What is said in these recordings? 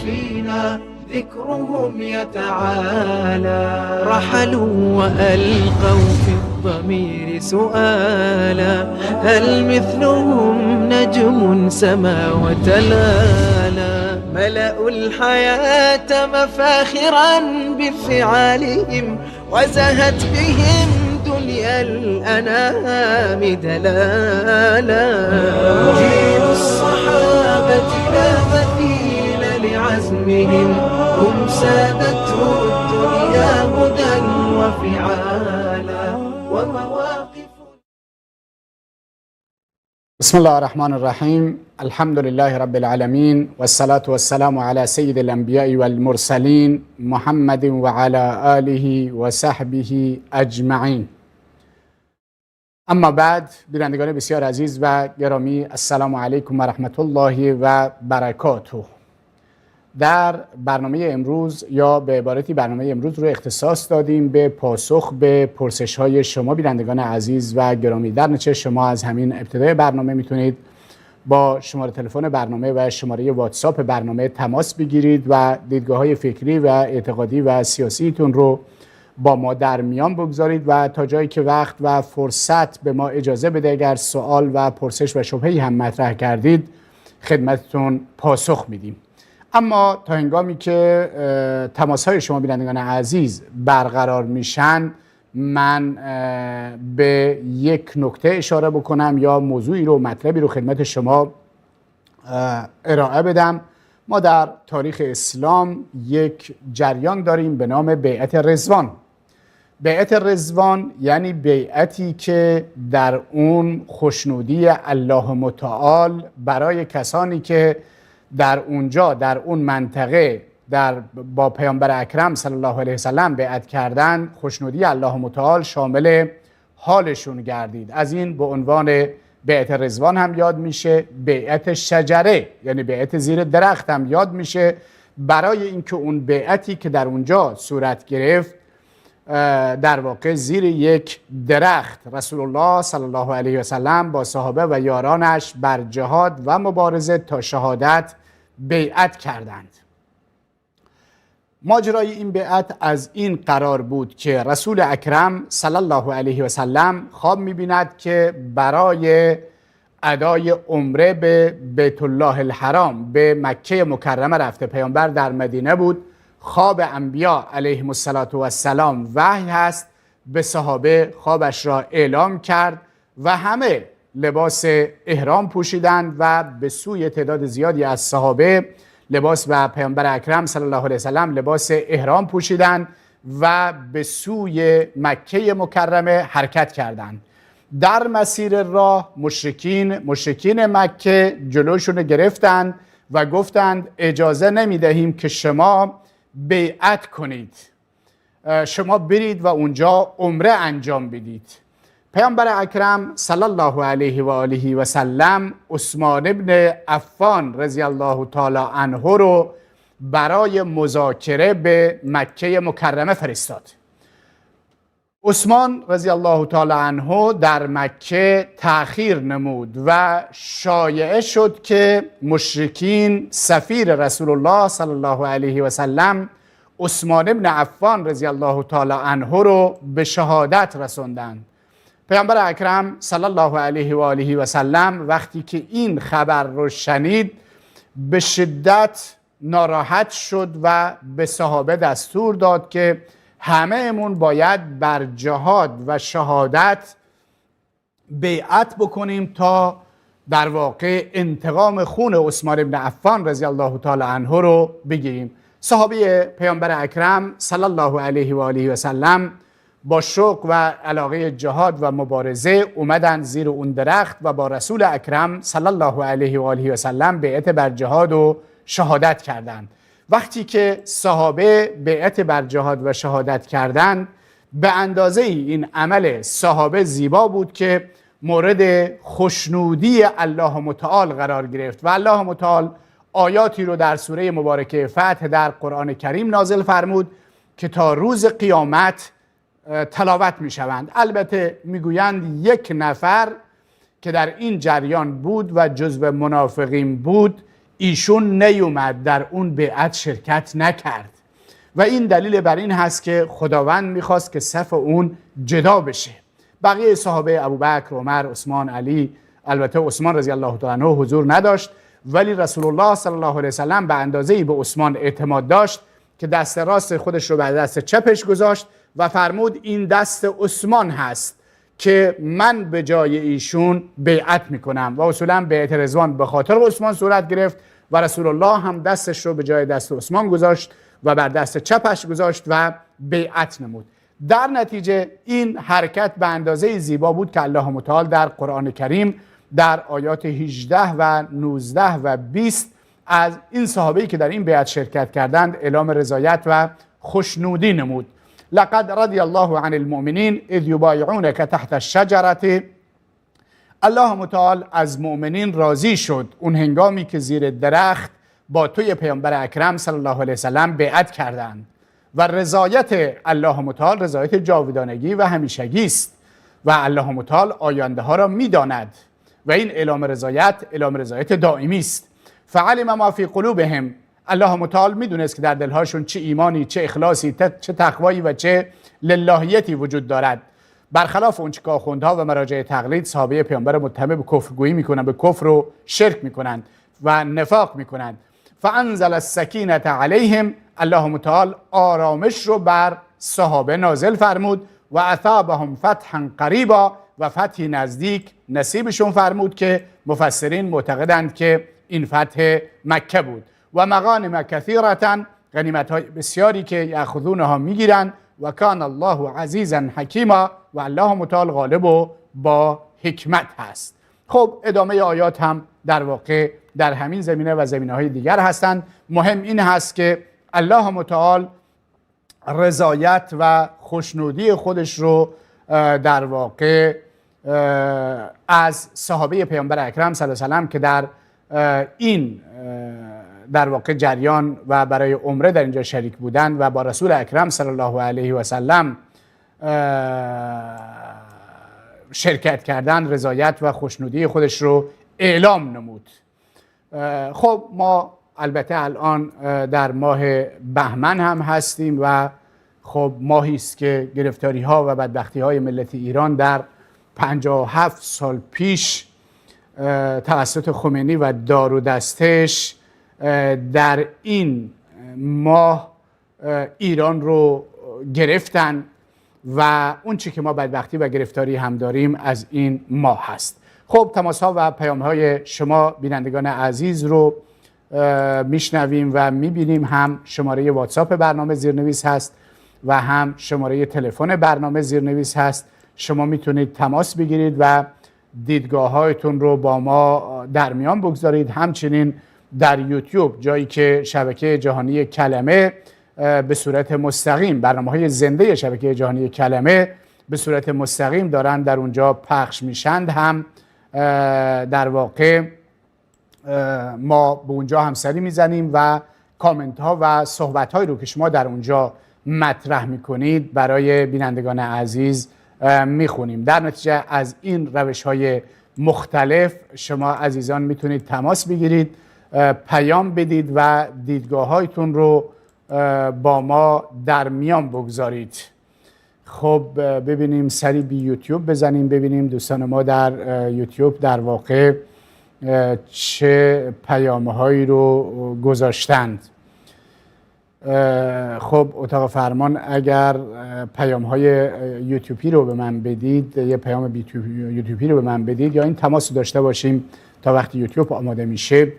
فينا ذكرهم يتعالى. رحلوا وألقوا في الضمير سؤالا: هل مثلهم نجم سما وتلالا؟ ملأوا الحياة مفاخرا بفعالهم، وزهت بهم دنيا الأنام دلالا. جيل الصحابة لا مثيل لعزمهم، هم سادته الدنيا هدى وفعالا ومواقف. بسم الله الرحمن الرحیم. الحمد لله رب العالمین والصلاة والسلام على سید الانبیاء والمرسلین محمد وعلى آله و صحبه اجمعین. اما بعد، بینندگان بسیار عزیز و گرامی، السلام علیکم و رحمت الله و برکاته. در برنامه امروز، یا به عبارتی برنامه امروز رو اختصاص دادیم به پاسخ به پرسش های شما بینندگان عزیز و گرامی. در نتیجه شما از همین ابتدای برنامه میتونید با شماره تلفن برنامه و شماره واتساپ برنامه تماس بگیرید و دیدگاه های فکری و اعتقادی و سیاسیتون رو با ما در میان بگذارید و تا جایی که وقت و فرصت به ما اجازه بده، اگر سوال و پرسش و شبهه‌ای هم مطرح کردید، خدمتتون پاسخ میدیم. اما تا هنگامی که تماس‌های شما بینندگان عزیز برقرار میشن، من به یک نکته اشاره بکنم یا موضوعی رو، مطلبی رو خدمت شما ارائه بدم. ما در تاریخ اسلام یک جریان داریم به نام بیعت رضوان. بیعت رضوان یعنی بیعتی که در اون خوشنودی الله متعال برای کسانی که در اونجا، در اون منطقه با پیامبر اکرم صلی الله علیه وسلم بیعت کردن، خوشنودی الله متعال شامل حالشون گردید. از این به عنوان بیعت رضوان هم یاد میشه. بیعت شجره یعنی بیعت زیر درخت هم یاد میشه، برای اینکه اون بیعتی که در اونجا صورت گرفت در واقع زیر یک درخت رسول الله صلی الله علیه وسلم با صحابه و یارانش بر جهاد و مبارزه تا شهادت بیعت کردند. ماجرای این بیعت از این قرار بود که رسول اکرم صلی الله علیه وسلم خواب می‌بیند که برای ادای عمره به بیت الله الحرام، به مکه مکرمه رفته. پیامبر در مدینه بود. خواب انبیا علیهم السلام وحی هست. به صحابه خوابش را اعلام کرد و همه لباس احرام پوشیدند و به سوی تعداد زیادی از صحابه لباس و پیامبر اکرم صلی الله علیه وسلم لباس احرام پوشیدند و به سوی مکه مکرمه حرکت کردند. در مسیر راه مشرکین مکه جلوشون گرفتند و گفتند اجازه نمیدهیم که شما بیعت کنید، شما برید و اونجا عمره انجام بدید. پیامبر اکرم صلی الله علیه و آله و سلم عثمان ابن عفان رضی الله تعالی عنه رو برای مذاکره به مکه مکرمه فرستاد. عثمان رضی الله تعالی عنه در مکه تأخیر نمود و شایعه شد که مشرکین سفیر رسول الله صلی الله علیه و سلم عثمان ابن عفان رضی الله تعالی عنه رو به شهادت رسوندند. پیامبر اکرم صلی الله علیه و آله و سلم وقتی که این خبر رو شنید به شدت ناراحت شد و به صحابه دستور داد که همه امون باید بر جهاد و شهادت بیعت بکنیم تا در واقع انتقام خون عثمان ابن عفان رضی الله تعالی عنه رو بگیریم. صحابه پیامبر اکرم صلی الله علیه و آله و سلم با شوق و علاقه جهاد و مبارزه اومدن زیر اون درخت و با رسول اکرم صلی الله علیه و آله و سلم بیعت بر جهاد و شهادت کردند. وقتی که صحابه بیعت بر جهاد و شهادت کردند، به اندازه این عمل صحابه زیبا بود که مورد خوشنودی الله متعال قرار گرفت و الله متعال آیاتی رو در سوره مبارکه فتح در قرآن کریم نازل فرمود که تا روز قیامت تلاوت می شوند. البته میگویند یک نفر که در این جریان بود و جزو منافقین بود، ایشون نیومد در اون بیعت شرکت نکرد و این دلیل بر این هست که خداوند میخواست که صف اون جدا بشه. بقیه صحابه ابوبکر، عمر، عثمان، علی، البته عثمان رضی الله تعالی عنه حضور نداشت، ولی رسول الله صلی الله علیه وسلم به اندازه‌ای به عثمان اعتماد داشت که دست راست خودش رو به دست چپش گذاشت و فرمود این دست عثمان هست که من به جای ایشون بیعت میکنم و اصولا بیعت رضوان به خاطر عثمان صورت گرفت و رسول الله هم دستش رو به جای دست عثمان گذاشت و بر دست چپش گذاشت و بیعت نمود. در نتیجه این حرکت به اندازه زیبا بود که الله متعال در قرآن کریم در آیات 18 و 19 و 20 از این صحابه‌ای که در این بیعت شرکت کردند اعلام رضایت و خوشنودی نمود. لقد رضی الله عن المؤمنین اذ یبایعونک تحت الشجره. الله متعال از مؤمنین راضی شد اون هنگامی که زیر درخت با توی پیامبر اکرم صلی الله علیه وسلم بیعت کردند و رضایت الله متعال رضایت جاودانگی و همیشگی است و الله متعال آینده ها را میداند و این اعلام رضایت دائمی است. فعلم ما فی قلوبهم. الله متعال میدونست که در دلهاشون چه ایمانی، چه اخلاصی، چه تقوایی و چه للهیتی وجود دارد. برخلاف اون که آخوندها و مراجع تقلید صحابه پیامبر متهم به کفرگویی میکنن، به کفر و شرک میکنن و نفاق میکنن. فانزل السکینه علیهم. الله متعال آرامش رو بر صحابه نازل فرمود و اثابهم فتحا قریبا و فتحی نزدیک نصیبشون فرمود که مفسرین معتقدند که این فتح مکه بود. و مغانم کثیرة، غنیمت‌های بسیاری که یأخذونها میگیرند و کان الله عزیزا حکیما و الله متعال غالب و با حکمت هست. خب ادامه آیات هم در واقع در همین زمینه و زمینه‌های دیگر هستند. مهم این هست که الله متعال رضایت و خوشنودی خودش رو در واقع از صحابه پیامبر اکرم صلی الله علیه و سلم که در این در واقع جریان و برای عمره در اینجا شریک بودند و با رسول اکرم صلی الله علیه و سلم شرکت کردن رضایت و خوشنودی خودش رو اعلام نمود. خب ما البته الان در ماه بهمن هم هستیم و خب ماهی است که گرفتاری ها و بدبختی های ملت ایران در 57 سال پیش توسط خمینی و دار و دستش در این ماه ایران رو گرفتن و اون چی که ما بدبختی و گرفتاری هم داریم از این ماه هست. خب تماس ها و پیام های شما بینندگان عزیز رو میشنویم و میبینیم. هم شماره واتساپ برنامه زیرنویس هست و هم شماره تلفن برنامه زیرنویس هست. شما میتونید تماس بگیرید و دیدگاه هایتون رو با ما در میان بگذارید. همچنین در یوتیوب جایی که شبکه جهانی کلمه به صورت مستقیم برنامه‌های زنده شبکه جهانی کلمه به صورت مستقیم دارن در اونجا پخش میشند هم در واقع ما به اونجا همسری میزنیم و کامنت ها و صحبت هایی رو که شما در اونجا مطرح میکنید برای بینندگان عزیز میخونیم. در نتیجه از این روش های مختلف شما عزیزان میتونید تماس بگیرید، پیام بدید و دیدگاه هایتون رو با ما در میان بگذارید. خب ببینیم سری بی یوتیوب بزنیم ببینیم دوستان ما در یوتیوب در واقع چه پیام‌هایی رو گذاشتند. خب اتاق فرمان اگر پیام‌های یوتیوبی رو به من بدید، یه پیام یوتیوبی رو به من بدید یا این تماس رو داشته باشیم تا وقتی یوتیوب آماده میشه.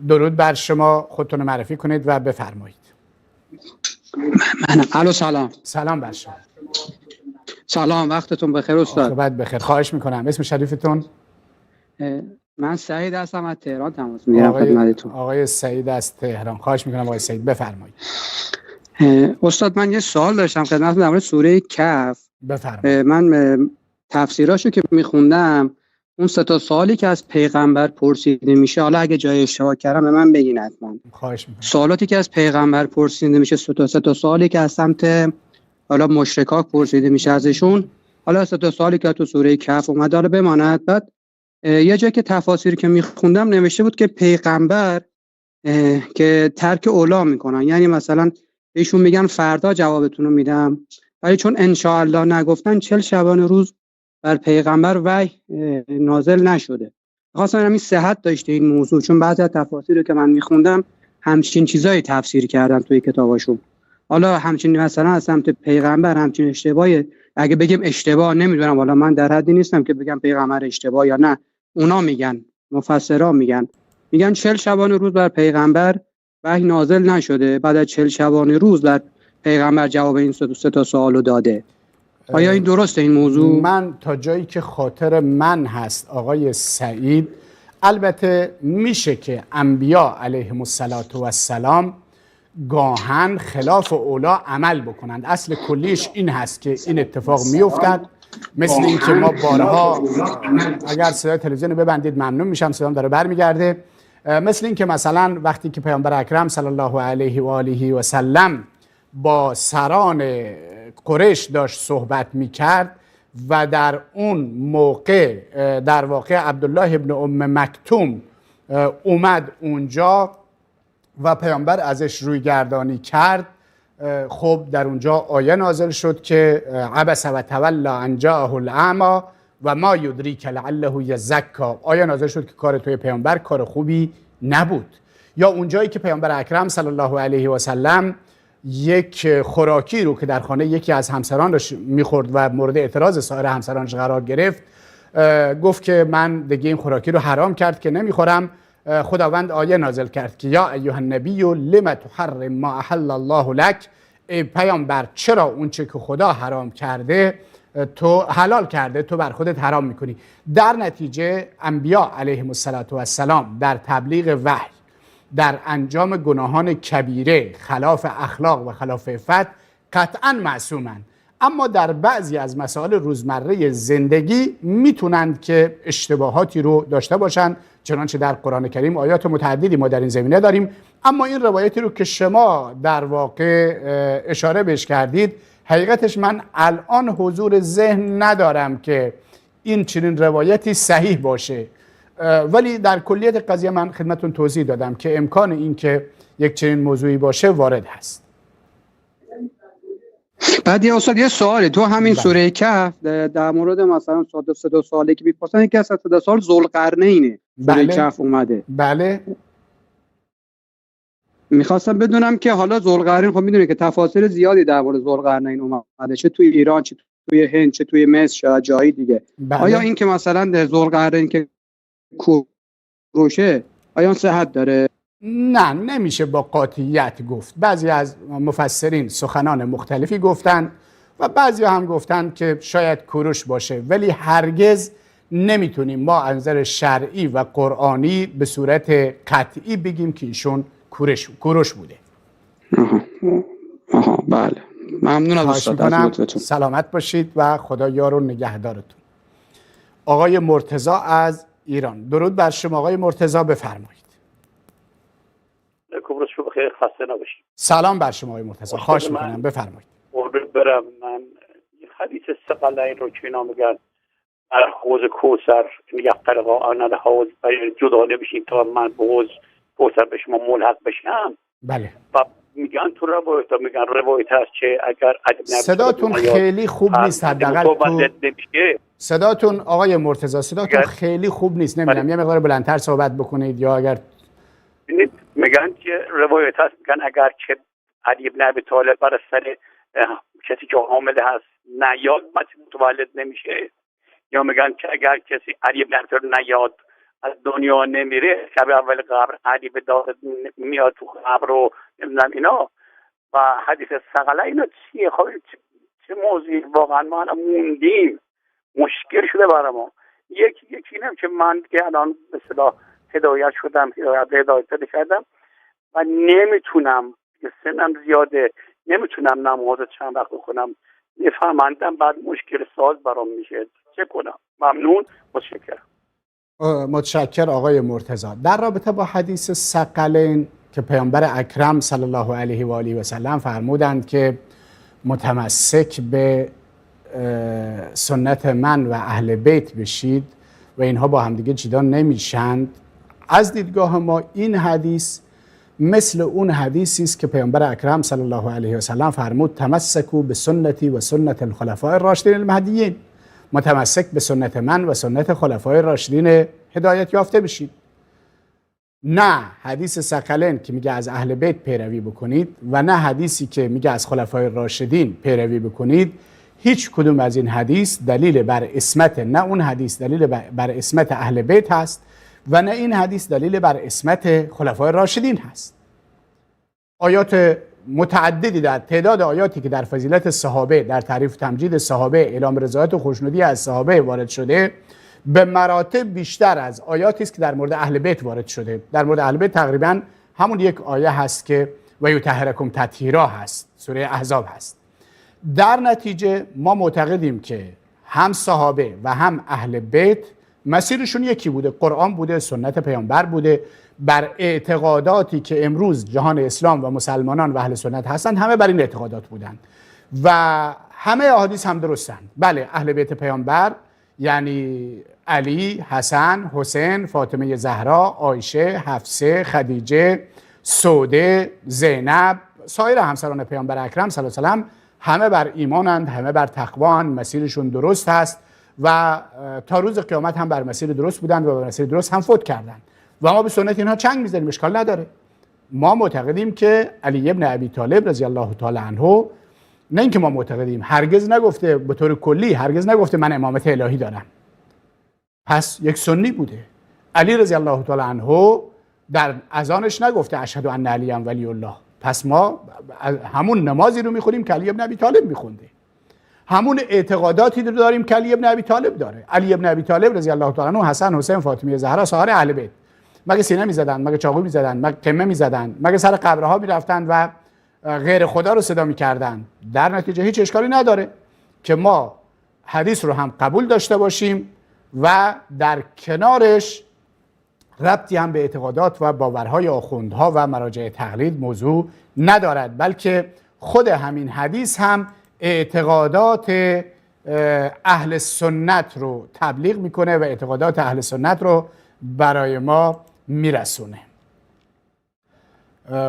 درود بر شما، خودتون رو معرفی کنید و بفرمایید. منم. الو سلام. سلام بر شما. سلام، وقتتون بخیر استاد. عاقبت بخیر. خواهش میکنم. اسم شریفتون؟ من سعید هستم، از تهران تماس میگیرم خدمتتون. آقای سعید از تهران. خواهش میکنم آقای سعید بفرمایید. استاد من یه سوال داشتم خدمتتون در مورد سوره کهف. بفرمایید. من تفسیراشو که میخوندم اون 3 سوالی که از پیغمبر پرسیده میشه، حالا اگه جای اشتباه کردم به من بگین حتما. خواهش میکنم. سوالاتی که از پیغمبر پرسیده میشه 3 سوالی که از سمت حالا مشرکا پرسیده میشه ازشون، حالا 3 سوالی که تو سوره کهف اومده حالا بماند. بعد یه جایی که تفاسیری که میخوندم نوشته بود که پیغمبر که ترک اولا میکنن، یعنی مثلا بهشون میگن فردا جوابتون رو میدم، ولی چون انشاءالله نگفتن 40 شبانه روز بر پیغمبر وحی نازل نشده. خواستم همین صحت داشته این موضوع، چون بعضی از تفاسیری که من میخوندم همچین چیزایی تفسیر کردن توی کتاباشون. حالا همچین مثلا از سمت پیغمبر همچین اشتباهی اگه بگیم اشتباه نمیدونم، حالا من در حدی نیستم که بگم پیغمبر اشتباه یا نه. اونا میگن، مفسرا میگن 40 شبانه روز بر پیغمبر وحی نازل نشده، بعد از 40 شبانه روز در پیغمبر جواب این سه تا سوالو داده. آیا این درسته این موضوع؟ من تا جایی که خاطر من هست آقای سعید، البته میشه که انبیا علیهم السلام گاهن خلاف اولا عمل بکنند. اصل کلیش این هست که این اتفاق میافتد. مثل این که ما بارها، اگر صدای تلویزیون ببندید ممنون میشم، صدام داره برمیگرده. مثل این که مثلا وقتی که پیامبر اکرم صلی الله علیه و آله و سلم با سران قریش داشت صحبت میکرد و در اون موقع در واقع عبدالله ابن ام مکتوم اومد اونجا و پیامبر ازش روی گردانی کرد، خب در اونجا آیه نازل شد که عبس و تولی ان جاءه الاعمی و ما یدریک لعله یزکی. آیه نازل شد که کار توی پیامبر کار خوبی نبود. یا اونجایی که پیامبر اکرم صلی الله علیه و سلم یک خوراکی رو که در خانه یکی از همسرانش میخورد و مورد اعتراض سایر همسرانش قرار گرفت، گفت که من دیگه این خوراکی رو حرام کرد که نمیخورم. خداوند آیه نازل کرد که یا ایها النبی لم تحرم ما احل الله لک، ای پیامبر چرا اون چه که خدا حرام کرده تو حلال کرده تو بر خودت حرام میکنی. در نتیجه انبیا علیهم السلام در تبلیغ وحی، در انجام گناهان کبیره خلاف اخلاق و خلاف عفت قطعا معصومند، اما در بعضی از مسائل روزمره زندگی میتونند که اشتباهاتی رو داشته باشند، چنانچه در قرآن کریم آیات متعددی ما در این زمینه داریم. اما این روایتی رو که شما در واقع اشاره بهش کردید، حقیقتش من الان حضور ذهن ندارم که این چنین روایتی صحیح باشه، ولی در کلیت قضیه من خدمتون توضیح دادم که امکان این که یک چنین موضوعی باشه وارد هست. بعد یه استاد یه سوالی تو همین سوره کهف در مورد مثلا صد سوالی که میپرسن، یکی از صد سوال ذوالقرنینه سوره کهف اومده. بله میخواستم بدونم که حالا ذوالقرنین، خب میدونی که تفاسیر زیادی در مورد ذوالقرنین اومده، چه توی ایران چه توی هند چه توی مصر شاید جایی دیگه. آیا این که مثلا ذوالقرنین که کوروشه آیا صحت داره؟ نه، نمیشه با قاطعیت گفت. بعضی از مفسرین سخنان مختلفی گفتن و بعضی هم گفتن که شاید کوروش باشه، ولی هرگز نمیتونیم ما از نظر شرعی و قرآنی به صورت قطعی بگیم که ایشون کوروش بوده. بله، ممنون از استاد. سلامت باشید و خدا یار و نگهدارتون. آقای مرتضی از ایران، درود بر شما آقای مرتضی، بفرمایید. روز شما بخیر، خسته نباشید. سلام بر شما آقای مرتضی، خواهش میکنم بفرمایید. قربونت برم. من حدیث ثقلین رو که اینا میگن در حوض کوثر یقرقا آن الحوض جدا نمیشین تا من به حوض کوثر به شما ملحق بشم. بله. و میگن تو روایت هست که اگر صداتون خیلی خوب نیست، حداقل صداتون آقای مرتضی صداتون خیلی خوب نیست، نمیدونم یه مقدار بلندتر صحبت بکنید یا اگر میگن که روایت هست، میگن اگر که علی بن ابی طالب بر سر کسی که حامل هست نیاد متولد نمیشه، یا میگن که اگر کسی علی بن ابی طالب نیاد از دنیا نمیره، شب اول قبر علی به داد میاد تو قبر رو نمیدونم اینا. و حدیث ثقله اینا چیه؟ خب چه موضوعی واقعا ما الان موندیم، مشکل شده برای ما. یکی اینم که من که الان به اصطلاح هدایت شدم، هدایت کردم و نمیتونم، سنم زیاده، نمیتونم نماز چند وقت بخونم، میفهمندم بعد مشکل ساز برام میشه، چه کنم؟ ممنون، متشکر آقای مرتضی. در رابطه با حدیث ثقلین که پیامبر اکرم صلی الله علیه و آله و سلم فرمودند که متمسک به سنت من و اهل بیت بشید و اینها با همدیگه جدا نمیشند. از دیدگاه ما این حدیث مثل اون حدیثی است که پیامبر اکرم صلی الله علیه و سلم فرمود تمسکوا به سنتی و سنت الخلفاء الراشدین المهدیین، متمسک به سنت من و سنت خلفای راشدین هدایت یافته بشید. نه حدیث ثقلین که میگه از اهل بیت پیروی بکنید و نه حدیثی که میگه از خلفای راشدین پیروی بکنید. هیچ کدوم از این حدیث دلیل بر عصمت، نه اون حدیث دلیل بر عصمت اهل بیت هست و نه این حدیث دلیل بر عصمت خلفای راشدین هست. آیات متعددی در تعداد آیاتی که در فضیلت صحابه، در تعریف تمجید صحابه، اعلام رضایت و خوشنودی از صحابه وارد شده، به مراتب بیشتر از آیاتی است که در مورد اهل بیت وارد شده. در مورد اهل بیت تقریبا همون یک آیه هست که و یطهرکم تطهیرا هست، سوره احزاب هست. در نتیجه ما معتقدیم که هم صحابه و هم اهل بیت مسیرشون یکی بوده، قرآن بوده، سنت پیامبر بوده، بر اعتقاداتی که امروز جهان اسلام و مسلمانان و اهل سنت هستند همه بر این اعتقادات بودند و همه احادیث هم درستند. بله اهل بیت پیامبر یعنی علی، حسن، حسین، فاطمه زهرا، عایشه، حفصه، خدیجه، سوده، زینب، سایر همسران پیامبر اکرم صلی الله علیه و سلم همه بر ایمانند، همه بر تقواند، مسیرشون درست هست و تا روز قیامت هم بر مسیر درست بودند و بر مسیر درست هم فوت کردند و ما به سنت اینها چنگ میزنیم، اشکال نداره. ما معتقدیم که علی ابن ابی طالب رضی الله تعالی عنه، نه اینکه ما معتقدیم، هرگز نگفته به طور کلی، هرگز نگفته من امامت الهی دارم، پس یک سنی بوده. علی رضی الله تعالی عنه در اذانش نگفته اشهد ان علی ولی الله، پس ما همون نمازی رو میخونیم که علی ابن ابی طالب میخونده، همون اعتقاداتی رو داریم که علی ابن ابی طالب داره. علی ابن ابی طالب رضی الله تعالی عنه، حسن، حسین، فاطمه زهرا، سایر اهل بیت مگه سینه میزدن، مگه چاقو میزدن، مگه قمه میزدن، مگه سر قبرها میرفتن و غیر خدا رو صدا میکردن؟ در نتیجه هیچ اشکالی نداره که ما حدیث رو هم قبول داشته باشیم و در کنارش ربطی هم به اعتقادات و باورهای آخوندها و مراجع تقلید موضوع ندارد، بلکه خود همین حدیث هم اعتقادات اهل سنت رو تبلیغ میکنه و اعتقادات اهل سنت رو برای ما میرسونه.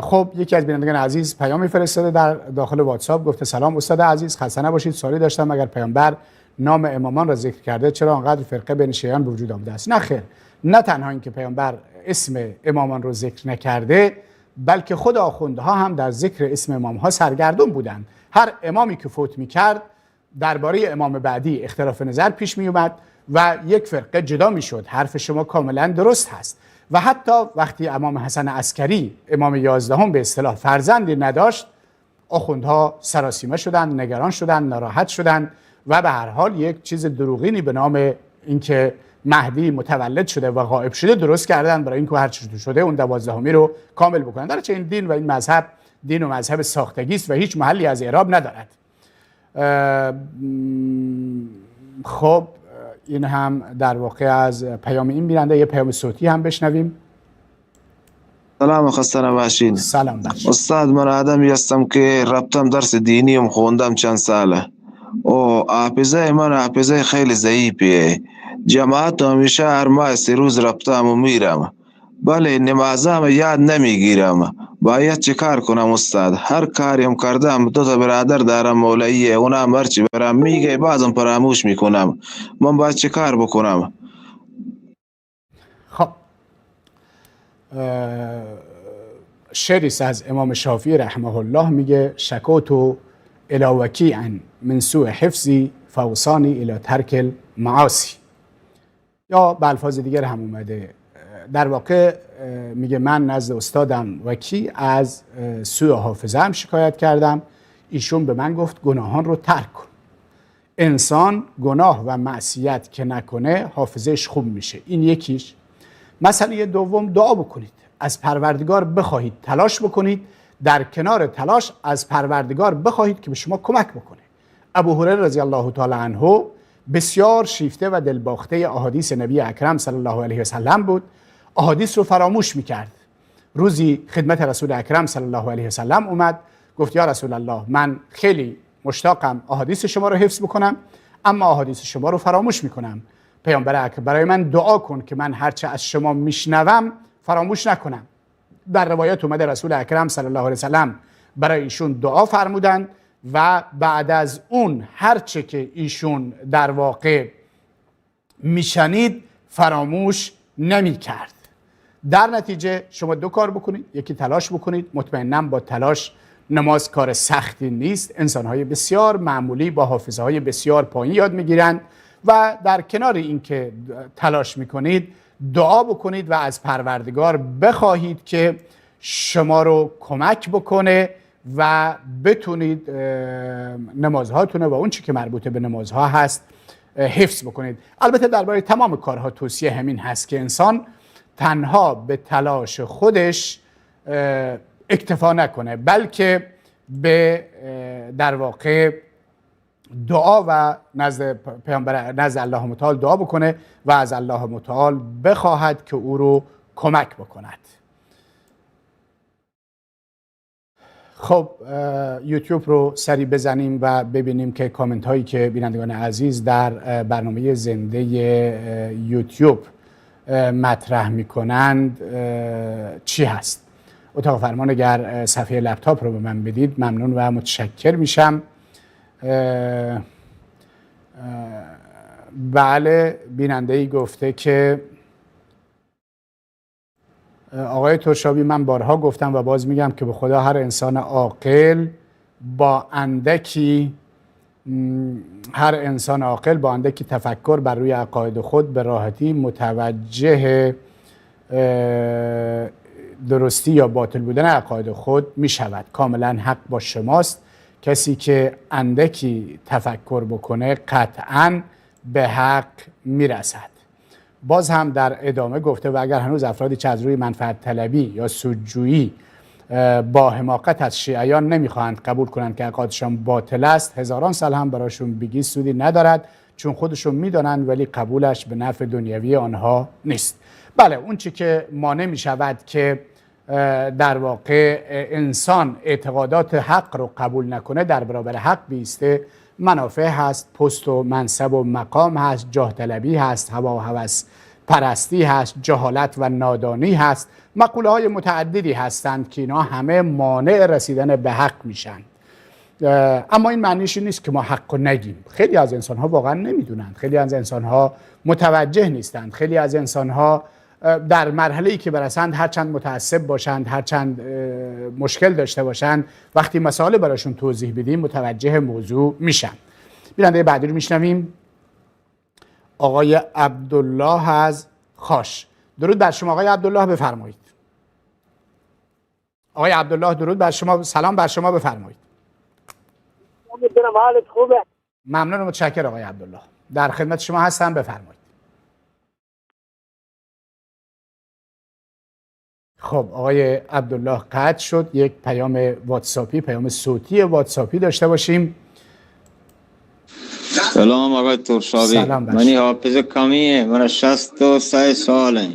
خب یکی از بینندگان عزیز پیامی فرستاده در داخل واتساپ، گفته سلام استاد عزیز، خسته نباشید. سوالی داشتم اگر پیامبر نام امامان را ذکر کرده چرا انقدر فرقه بین شیعیان به وجود آمده است؟ نه خیر، نه تنها اینکه پیامبر اسم امامان رو ذکر نکرده، بلکه خود آخوندها هم در ذکر اسم امامها سرگردون بودند. هر امامی که فوت میکرد درباره امام بعدی اختلاف نظر پیش میومد و یک فرقه جدا میشد. حرف شما کاملا درست هست. و حتی وقتی امام حسن عسکری امام 11 به اصطلاح فرزندی نداشت، آخوندها سراسیمه شدند، نگران شدند، ناراحت شدند و به هر حال یک چیز دروغینی به نام اینکه مهدی متولد شده و غائب شده درست کردن برای اینکه هر چی شده اون 12 رو کامل بکنن. در چه این دین و این مذهب دین و مذهب ساختگی است و هیچ محلی از اعراب ندارد. خب این هم در واقع از پیام این بیننده. یه پیام صوتی هم بشنویم. سلام، خسته نباشین. سلام بخش. استاد، من آدمی هستم که رفتم درس دینیم خوندم چند ساله و حافظه من حافظه خیلی ضعیفه. جماعت همیشه هر ماه 3 روز رفتم و میرم، بله نمازم یاد نمیگیرم. باید چه کار کنم استاد؟ هر کاریم کردم، 2 برادر دارم مولاییه، اونا هرچی برام میگه بازم فراموش میکنم. من باید چه کار بکنم؟ خب شعری از امام شافعی رحمه الله میگه شکوتو الی وکیع من سوء حفظی فوصانی الی ترک المعاصی، یا به الفاظ دیگر هم اومده. در واقع میگه من نزد استادم وکی از سوء حافظه هم شکایت کردم، ایشون به من گفت گناهان رو ترک کن. انسان گناه و معصیت که نکنه حافظهش خوب میشه، این یکیش. مسئله دوم، دعا بکنید، از پروردگار بخواهید، تلاش بکنید، در کنار تلاش از پروردگار بخواهید که به شما کمک بکنه. ابو هریره رضی الله تعالی عنه بسیار شیفته و دلباخته احادیث نبی اکرم صلی الله علیه و سلم بود، احادیث رو فراموش میکرد. روزی خدمت رسول اکرم صلی الله علیه و سلم اومد، گفت یا رسول الله، من خیلی مشتاقم احادیث شما رو حفظ بکنم اما احادیث شما رو فراموش میکنم. پیامبر اکرم برای من دعا کن که من هرچه از شما میشنوم فراموش نکنم. در روایت اومده رسول اکرم صلی الله علیه وسلم برای ایشون دعا فرمودند و بعد از اون هرچه که ایشون در واقع میشنید فراموش نمی کرد. در نتیجه شما دو کار بکنید، یکی تلاش بکنید. مطمئناً با تلاش نماز کار سختی نیست. انسان‌های بسیار معمولی با حافظه‌های بسیار پایین یاد میگیرند و در کنار اینکه تلاش میکنید دعا بکنید و از پروردگار بخواهید که شما رو کمک بکنه و بتونید نمازهاتون و اون چی که مربوط به نمازها هست حفظ بکنید. البته درباره تمام کارها توصیه همین هست که انسان تنها به تلاش خودش اکتفا نکنه، بلکه به در واقع دعا و نزد پیامبر نزد الله متعال دعا بکنه و از الله متعال بخواهد که او رو کمک بکند. خب یوتیوب رو سری بزنیم و ببینیم که کامنت هایی که بینندگان عزیز در برنامه زنده یوتیوب مطرح میکنند چی هست. اتاق فرمان اگر صفحه لپتاپ رو به من بدید ممنون و متشکر میشم. بله، بیننده‌ای گفته که آقای ترشابی من بارها گفتم و باز میگم که به خدا هر انسان عاقل با اندکی تفکر بر روی عقاید خود به راحتی متوجه درستی یا باطل بودن عقاید خود می شود. کاملا حق با شماست. کسی که اندکی تفکر بکنه قطعاً به حق می رسد. باز هم در ادامه گفته و اگر هنوز افرادی که از روی منفعت طلبی یا سودجویی با حماقت از شیعیان نمیخواهند قبول کنند که عقایدشان باطل است، هزاران سال هم براشون بگی سودی ندارد، چون خودشون میدانند ولی قبولش به نفع دنیوی آنها نیست. بله، اون چی که مانع می شود که در واقع انسان اعتقادات حق رو قبول نکنه، در برابر حق بیسته، منافع هست، پست و منصب و مقام هست، جاه طلبی هست، هوا و هوس پرستی هست، جهالت و نادانی هست، مقوله های متعددی هستند که اینا همه مانع رسیدن به حق میشن. اما این معنیش نیست که ما حق رو نگیم. خیلی از انسان ها واقعا نمیدونند، خیلی از انسان ها متوجه نیستند، خیلی از انسان ها در مرحله‌ای که برسند هرچند متعصب باشند، هرچند مشکل داشته باشند، وقتی مسائل براشون توضیح بدیم متوجه موضوع میشن. بیننده بعدی رو میشنویم. آقای عبدالله از خاش. درود بر شما آقای عبدالله، بفرمایید. آقای عبدالله درود بر شما، سلام بر شما، بفرمایید. حالت خوبه؟ ممنون و متشکرم آقای عبدالله، در خدمت شما هستم، بفرمایید. خب آقای عبدالله قطع شد. یک پیام واتساپی، پیام صوتی واتساپی داشته باشیم. سلام آقای ترشابی. منی حافظ کمیه، من 63 ساله،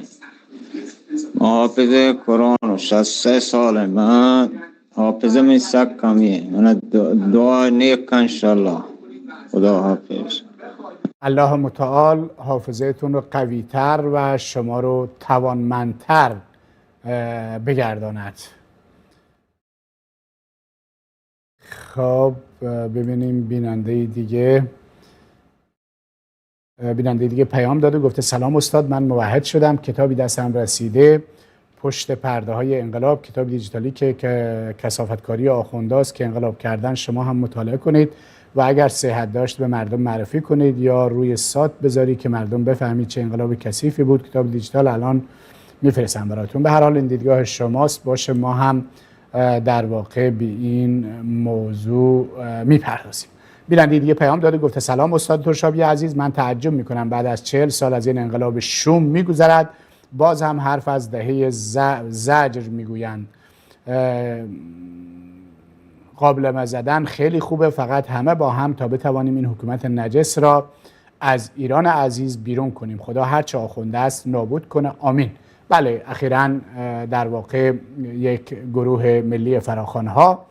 حافظ قرآن 63 ساله، من حافظ من سک کمیه، من دعا نیک انشالله. خدا حافظ. الله متعال حافظتون رو قوی‌تر و شما رو توانمندتر بگرداند. خب ببینیم بیننده دیگه پیام داده، گفته سلام استاد، من موحد شدم، کتابی دستم رسیده، پشت پرده های انقلاب، کتاب دیجیتالی که کثافتکاری آخونداست که انقلاب کردن، شما هم مطالعه کنید و اگر صحت داشت به مردم معرفی کنید یا روی سات بذاری که مردم بفهمید چه انقلاب کثیفی بود. کتاب دیجیتال الان میفرستم براتون. به هر حال این دیدگاه شماست، باشه ما هم در واقع به این موضوع میپردازیم. بیننده دیگه پیام داده، گفته سلام استاد ترشابی عزیز، من تعجب میکنم بعد از 40 سال از این انقلاب شوم میگذرد باز هم حرف از دهه زجر میگویند. قابلمه زدن خیلی خوبه، فقط همه با هم تا بتوانیم این حکومت نجس را از ایران عزیز بیرون کنیم. خدا هر چه آخونده است نابود کنه، آمین. بله، اخیراً در واقع یک گروه ملی فراخوان‌ها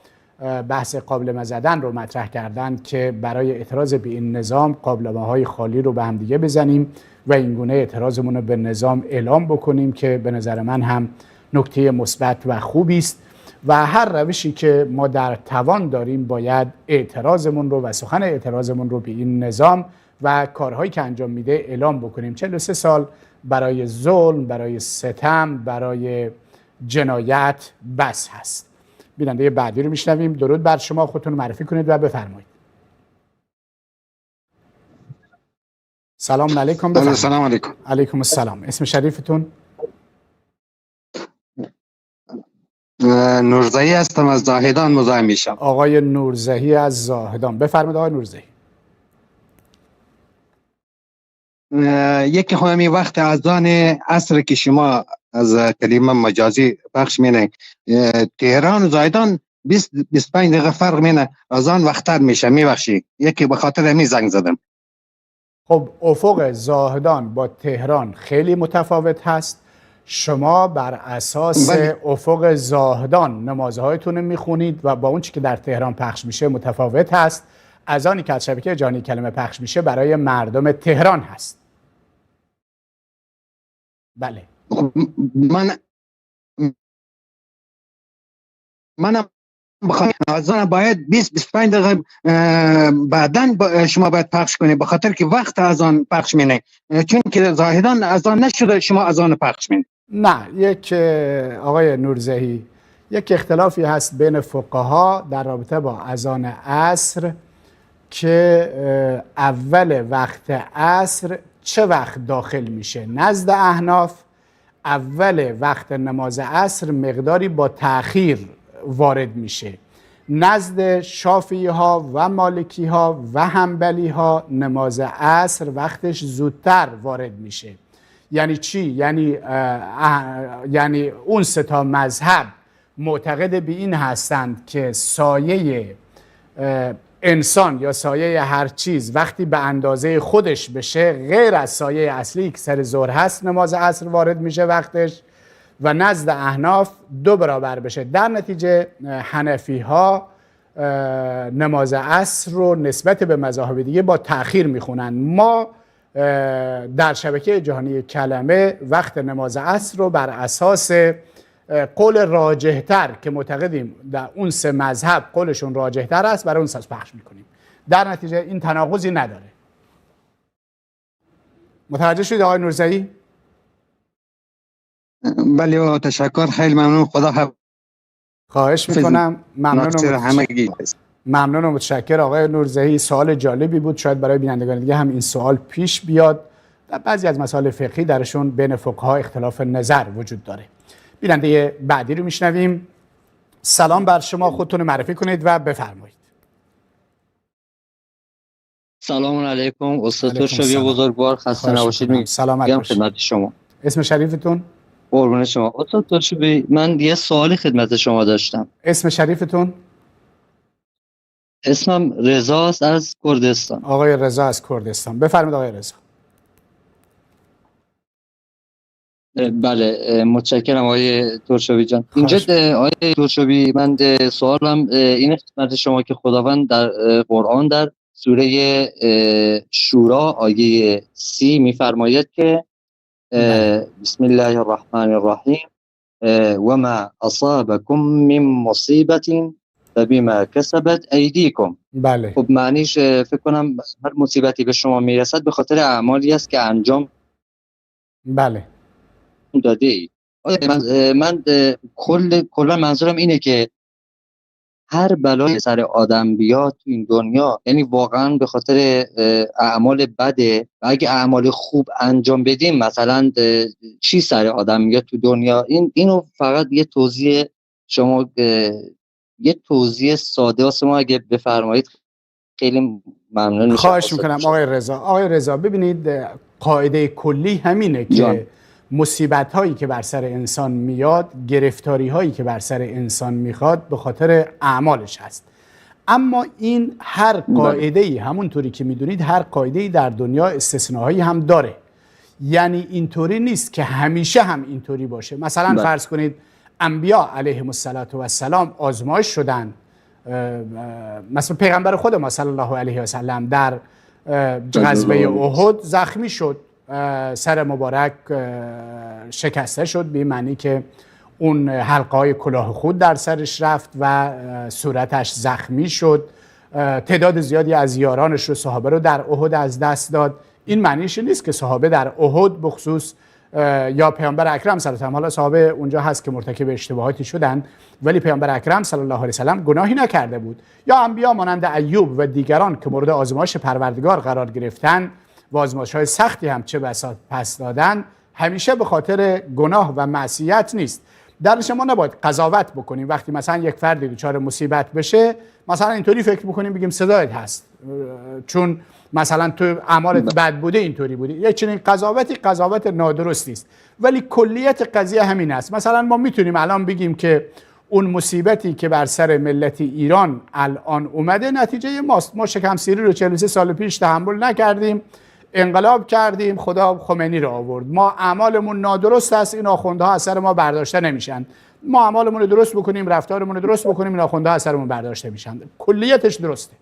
بحث قابلمه زدن رو مطرح کردند که برای اعتراض به این نظام قابلمه های خالی رو به هم دیگه بزنیم و این گونه اعتراضمون رو به نظام اعلام بکنیم که به نظر من هم نکته مثبت و خوبی است و هر روشی که ما در توان داریم باید اعتراضمون رو و سخن اعتراضمون رو به این نظام و کارهایی که انجام میده اعلام بکنیم. 43 سال برای ظلم، برای ستم، برای جنایت بس هست. بیننده بعدی رو میشنویم. درود بر شما، خودتون معرفی کنید و بفرمایید. سلام علیکم. بفرمایید. سلام علیکم. علیکم السلام. اسم شریفتون؟ نورزهی هستم، از زاهدان مزاحم میشم. آقای نورزهی از زاهدان، بفرمایید آقای نورزهی. یکی همین وقت اذان عصر که شما از کلمه مجازی پخش مینه، تهران و زاهدان 20-25 دقیقه فرق مینه، اذان وقتتر میشه. میبخشی یکی به خاطر همین زنگ زدم. خب افق زاهدان با تهران خیلی متفاوت هست. شما بر اساس افق زاهدان نمازهایتون رو میخونید و با اون چی که در تهران پخش میشه متفاوت هست. اذانی که از شبکه جهانی کلمه پخش میشه برای مردم تهران هست. بله. منم اذان باید 20-25 دقیقه بعدن شما باید پخش کنید، به خاطر که وقت اذان پخش مینه، چون که زاهدان اذان نشده شما اذان پخش مینه. نه، یک آقای نورزهی، یک اختلافی هست بین فقها در رابطه با اذان عصر که اول وقت عصر چه وقت داخل میشه. نزد احناف اول وقت نماز عصر مقداری با تأخیر وارد میشه. نزد شافعی ها و مالکی ها و حنبلی ها نماز عصر وقتش زودتر وارد میشه. یعنی چی؟ یعنی اون سه تا مذهب معتقد به این هستند که سایه انسان یا سایه هر چیز وقتی به اندازه خودش بشه، غیر از سایه اصلی که سر ظهر هست، نماز عصر وارد میشه وقتش، و نزد احناف 2 برابر بشه. در نتیجه حنفی ها نماز عصر رو نسبت به مذاهب دیگه با تأخیر میخونن. ما در شبکه جهانی کلمه وقت نماز عصر رو بر اساس قول راجحتر که معتقدیم در اون 3 مذهب قولشون راجحتر است برای اون اساس پخش میکنیم. در نتیجه این تناقضی نداره. متوجه شدید آقای نورزهی؟ بله تشکر، خیلی ممنون. خدا خواهش میکنم. ممنون و متشکر آقای نورزهی. سوال جالبی بود، شاید برای بینندگان دیگه هم این سوال پیش بیاد. در بعضی از مسائل فقهی درشون بین فقها اختلاف نظر وجود داره. بیننده بعدی رو میشنویم. سلام بر شما، خودتون معرفی کنید و بفرمایید. سلام علیکم استاد ترشبی بزرگوار، خسته نباشید. میگم خدمت شما. اسم شریفتون؟ قربون شما استاد ترشبی. من یه سوالی خدمت شما داشتم. اسم شریفتون؟ اسمم رضاست از کردستان. آقای رضا از کردستان، بفرمایید آقای رضا. بله متشکرم آقای ترشبی جان. اینجا آقای ترشبی من سوالم این خدمت شما که خداوند در قرآن در سوره شورا آیه 30 میفرماید که بسم الله الرحمن الرحیم و ما اصابکم من مصیبت فبما کسبت ایدیکم. بله. خب معنیش فکر کنم هر مصیبتی به شما میرسد به خاطر اعمالی است که انجام بله داده اید. من کلا منظورم اینه که هر بلای سر آدم بیاد تو این دنیا، یعنی واقعا به خاطر اعمال بده، و اگه اعمال خوب انجام بدیم مثلا چی سر آدم میاد تو دنیا. اینو فقط یه توضیح شما یه توضیح ساده واسه ما اگه بفرمایید خیلی ممنون میشم. خواهش میکنم آقای رضا. آقای رضا ببینید قاعده کلی همینه که مصیبت هایی که بر سر انسان میاد، گرفتاری هایی که بر سر انسان میخواد به خاطر اعمالش هست. اما این هر قاعده ای همونطوری که میدونید هر قاعده ای در دنیا استثناهایی هم داره. یعنی اینطوری نیست که همیشه هم اینطوری باشه. مثلا فرض کنید انبیا علیهم السلام آزمایش شدن مثلا پیغمبر خود ما صلی الله علیه و سلم در غزوه احد زخمی شد، سر مبارک شکسته شد، به معنی که اون حلقه های کلاه خود در سرش رفت و صورتش زخمی شد. تعداد زیادی از یارانش رو، صحابه رو در احد از دست داد. این معنیش نیست که صحابه در احد بخصوص یا پیامبر اکرم صلی الله علیه و آله، حالا صحابه اونجا هست که مرتکب اشتباهاتی شدن، ولی پیامبر اکرم صلی الله علیه و سلم گناهی نکرده بود. یا انبیا مانند ایوب و دیگران که مورد آزمایش پروردگار قرار گرفتن و آزمایش‌های سختی هم چه بسا پس دادن، همیشه به خاطر گناه و معصیت نیست. درش ما نباید قضاوت بکنیم. وقتی مثلا یک فردی دچار مصیبت بشه، مثلا اینطوری فکر بکنیم بگیم صدایت هست چون مثلا تو اعمالت بد بوده، اینطوری بوده. یک چنین قضاوت نادرستی است. ولی کلیت قضیه همین است. مثلا ما میتونیم الان بگیم که اون مصیبتی که بر سر ملت ایران الان اومده نتیجه ماست. ما شکمسیری رو 43 سال پیش تحمل نکردیم، انقلاب کردیم، خدا خمینی رو آورد. ما اعمالمون نادرست است، این آخوندها از سر ما برداشته نمیشن. ما اعمالمون رو درست بکنیم، رفتارمون رو درست بکنیم، این آخوندها از سرمون برداشته میشن. کلیتش درسته.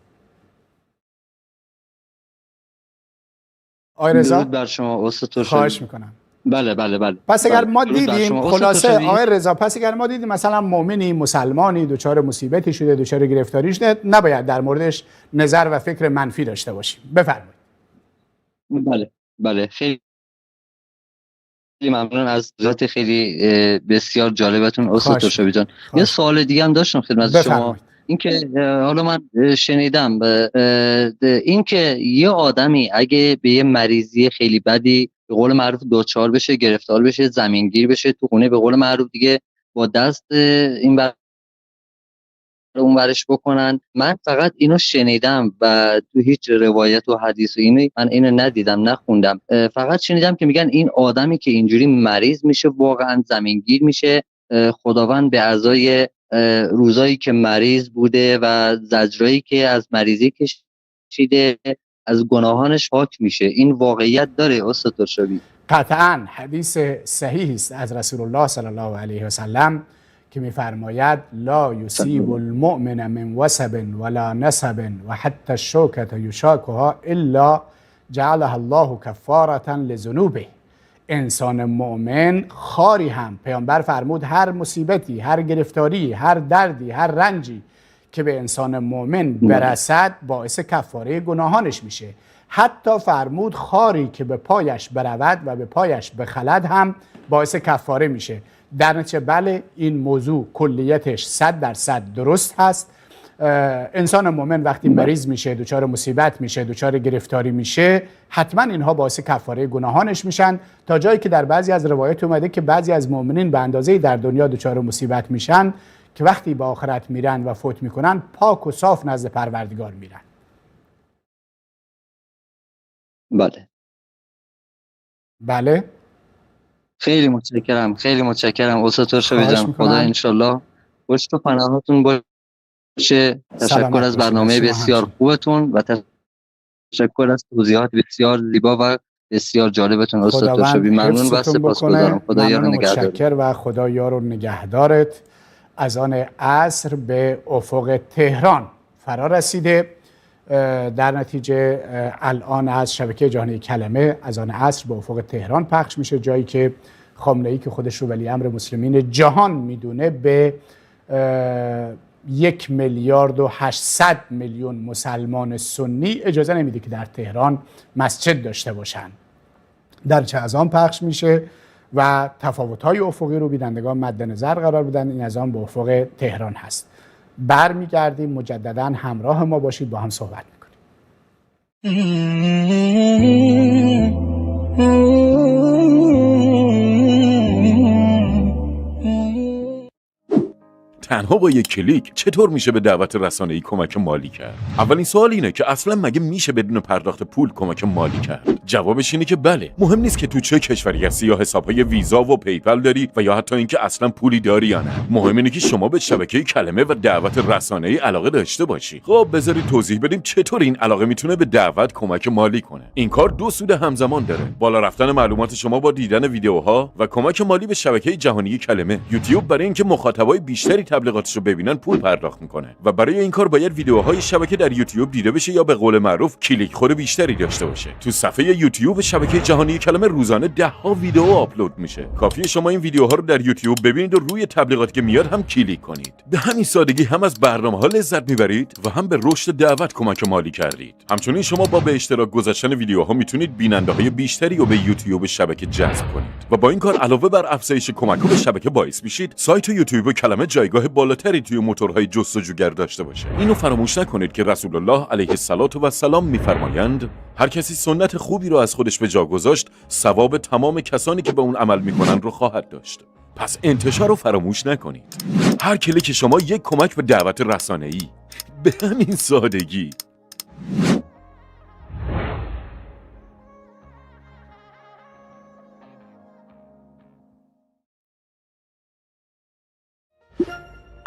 آقای رضا، درود بر شما استاد ترشدی. خواهش میکنم. بله. پس اگر ما دیدیم خلاصه آقای رضا، پس اگر ما دیدیم مثلا مؤمنی، مسلمانی دچار مصیبتی شده، دچار گرفتاری شده، نباید در موردش نظر و فکر منفی داشته باشیم. بفرمایید. بله خیلی ممنون از ذات خیلی بسیار جالبتون استاد ترشدی جان. یه سوال دیگه هم داشتم خدمت شما. اینکه حالا من شنیدم اینکه یه آدمی اگه به یه مریضی خیلی بدی به قول معروف دوچار بشه، گرفتار بشه، زمینگیر بشه تو خونه، به قول معروف دیگه با دست این بر اون برش بکنن. من فقط اینو شنیدم و تو هیچ روایت و حدیث و من اینو ندیدم، نخوندم. فقط شنیدم که میگن این آدمی که اینجوری مریض میشه، واقعا زمینگیر میشه، خداوند به ازای روزایی که مریض بوده و زجرایی که از مریضی کشیده از گناهانش پاک میشه. این واقعیت داره استاد ترشدی؟ قطعاً حدیث صحیح است از رسول الله صلی الله علیه و سلم که میفرماید لا یصیب المؤمن من وسب ولا نسب و حتی الشوکة یشاکها الا جعلها الله کفارة لذنوبه. انسان مؤمن خاری هم، پیامبر فرمود هر مصیبتی، هر گرفتاری، هر دردی، هر رنجی که به انسان مؤمن برسد باعث کفاره گناهانش میشه. حتی فرمود خاری که به پایش برود و به پایش بخلد هم باعث کفاره میشه. در نتیجه بله، این موضوع کلیتش 100% درست هست. انسان مؤمن وقتی مریض میشه، دچار مصیبت میشه، دچار گرفتاری میشه، حتما اینها باعث کفاره گناهانش میشن، تا جایی که در بعضی از روایات اومده که بعضی از مؤمنین به اندازه‌ای در دنیا دچار مصیبت میشن که وقتی به آخرت میرن و فوت میکنن پاک و صاف نزد پروردگار میرن. بله. خیلی متشکرم استاد ترشدی جان. خدا انشالله پشت و پناهتون باشه. تشکر از برنامه بسیار خوبتون و تشکر از توضیحات بسیار زیبا و بسیار جالبتون استاد ترشدی. ممنون و سپاسگزارم. خدا یار و نگهدارت. متشکر و خدا یار و نگهدارت. از آن عصر به افق تهران فرا رسیده. در نتیجه الان از شبکه جهانی کلمه از آن عصر به افق تهران پخش میشه، جایی که خامنه‌ای که خودش رو ولی امر مسلمین جهان میدونه به 1,800,000,000 مسلمان سنی اجازه نمیده که در تهران مسجد داشته باشن. در چه از آن پخش میشه و تفاوت‌های افقی رو بینندگان مد نظر قرار بدن. این از آن به افق تهران هست. برمیگردیم مجددا، همراه ما باشید، با هم صحبت میکنیم. تنها با یک کلیک چطور میشه به دعوت رسانه‌ای کمک مالی کرد؟ اولین سوال اینه که اصلا مگه میشه بدون پرداخت پول کمک مالی کرد؟ جوابش اینه که بله. مهم نیست که تو چه کشوری هستی یا حسابهای ویزا و پیپل داری و یا حتی اینکه اصلا پولی داری یا نه. مهم اینه که شما به شبکه کلمه و دعوت رسانه‌ای علاقه داشته باشی. خب بذارید توضیح بدیم چطور این علاقه میتونه به دعوت کمک مالی کنه. این کار دو سود همزمان داره. بالا رفتن معلومات شما با دیدن ویدیوها و کمک مالی به شبکه جهانی کلمه. یوتیوب برای اینکه مخاطبای بیشتری تبلیغاتش رو ببینن پول پرداخت میکنه و برای این کار باید ویدیوهای شبکه در یوتیوب دیده بشه یا به قول معروف کلیک خور بیشتری داشته باشه. تو صفحه یوتیوب شبکه جهانی کلمه روزانه 10 ها ویدیو آپلود میشه. کافیه شما این ویدیوها رو در یوتیوب ببینید و روی تبلیغاتی که میاد هم کلیک کنید. به همین سادگی هم از برنامه‌ها لذت میبرید و هم به رشد دعوت کمک مالی کردید. همچنین شما با به اشتراک گذاشتن ویدیوها میتونید بیننده‌های بیشتری رو به یوتیوب شبکه جذب کنید و با این کار علاوه بر افزایش کمک‌ها به شبکه باعث میشید سایت یوتیوب کلمه جایگاه بالاتری توی موتورهای جستجوگر داشته باشه. اینو فراموش نکنید که رسول الله علیه السلام میفرمایند هر کسی سنت خوبی رو از خودش به جا گذاشت ثواب تمام کسانی که به اون عمل میکنن رو خواهد داشت. پس انتشار رو فراموش نکنید. هر کلیک شما یک کمک به دعوت رسانه‌ای. به همین سادگی.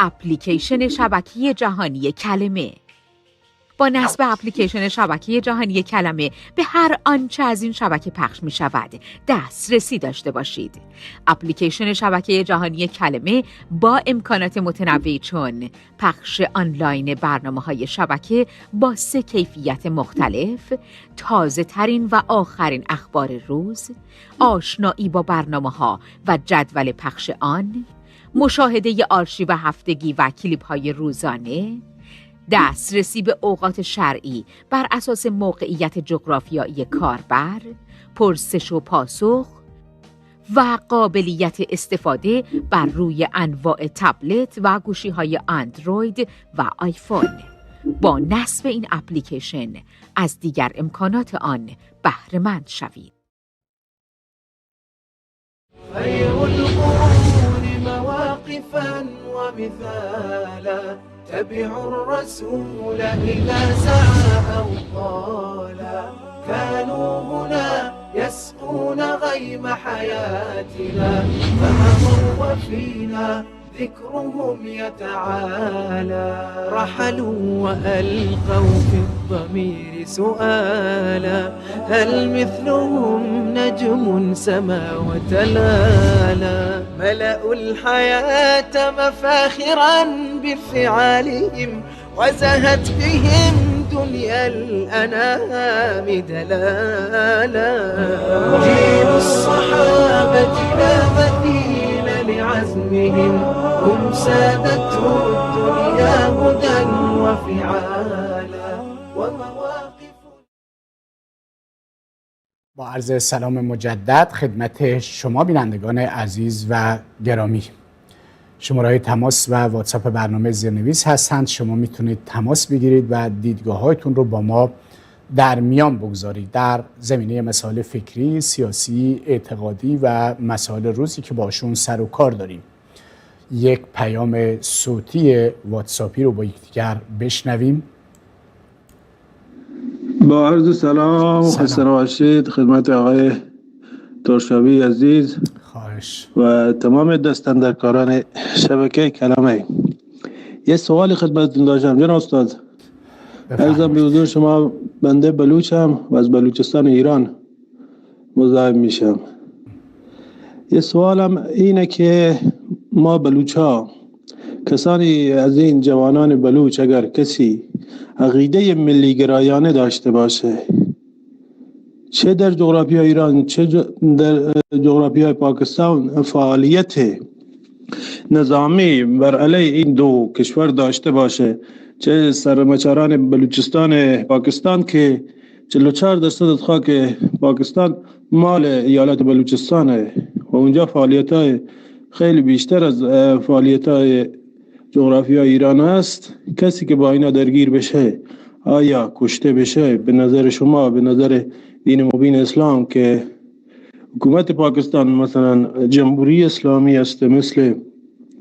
اپلیکیشن شبکه جهانی کلمه. با نصب اپلیکیشن شبکه جهانی کلمه به هر آنچه از این شبکه پخش می شود دسترسی داشته باشید. اپلیکیشن شبکه جهانی کلمه با امکانات متنوعی چون پخش آنلاین برنامه‌های شبکه با 3 کیفیت مختلف، تازه ترین و آخرین اخبار روز، آشنایی با برنامه‌ها و جدول پخش آن، مشاهده آرشیو هفتگی و کلیپ‌های روزانه، دسترسی به اوقات شرعی بر اساس موقعیت جغرافیایی کاربر، پرسش و پاسخ و قابلیت استفاده بر روی انواع تبلت و گوشی‌های اندروید و آیفون. با نصب این اپلیکیشن از دیگر امکانات آن بهره‌مند شوید. خير القرون مواقفا ومثالا تبعوا الرسول إذا سعى أو قالا كانوا هنا يسقون غيم حياتنا فمضوا وفينا ذكرهم يتعالى رحلوا وألقوا في الضمير سؤالا هل مثلهم نجم سما وتلالا ملأوا الحياة مفاخرا بفعالهم وزهت بهم دنيا الأنام دلالا جيل الصحابة لا مثيل لعزمهم هم سادته الدنيا هدى وفعالا ومواقف. با عرض سلام مجدد خدمت شما بینندگان عزیز و گرامی. شماره‌های تماس و واتساپ برنامه زیرنویس هستند. شما میتونید تماس بگیرید و دیدگاه‌هایتون رو با ما در میان بگذارید در زمینه مسائل فکری، سیاسی، اعتقادی و مسائل روزی که باشون سر و کار داریم. یک پیام صوتی واتساپی رو با یکدیگر بشنویم. با عرض سلام خسته نباشید خدمت آقای ترشابی عزیز خواهش و تمام دستاندرکاران شبکه کلمه. یه سوالی خدمتتون داشتم جناب استاد. عرضم به حضور شما بنده بلوچم و از بلوچستان ایران مزاحم میشم. یه سوالم اینه که ما بلوچا کسانی از این جوانان بلوچ اگر کسی عقیده ملی گرایانه داشته باشه چه در جغرافیای ایران چه در جغرافیای پاکستان فعالیت نظامی بر علیه این دو کشور داشته باشه، چه سرمچاران بلوچستان پاکستان که 44% خاک پاکستان مال ایالت بلوچستانه و اونجا فعالیت‌های خیلی بیشتر از فعالیت‌های جغرافیای ایران است، کسی که با اینا درگیر بشه آیا کشته بشه؟ به نظر شما، به نظر دین مبین اسلام که حکومت پاکستان مثلا جمهوری اسلامی است مثل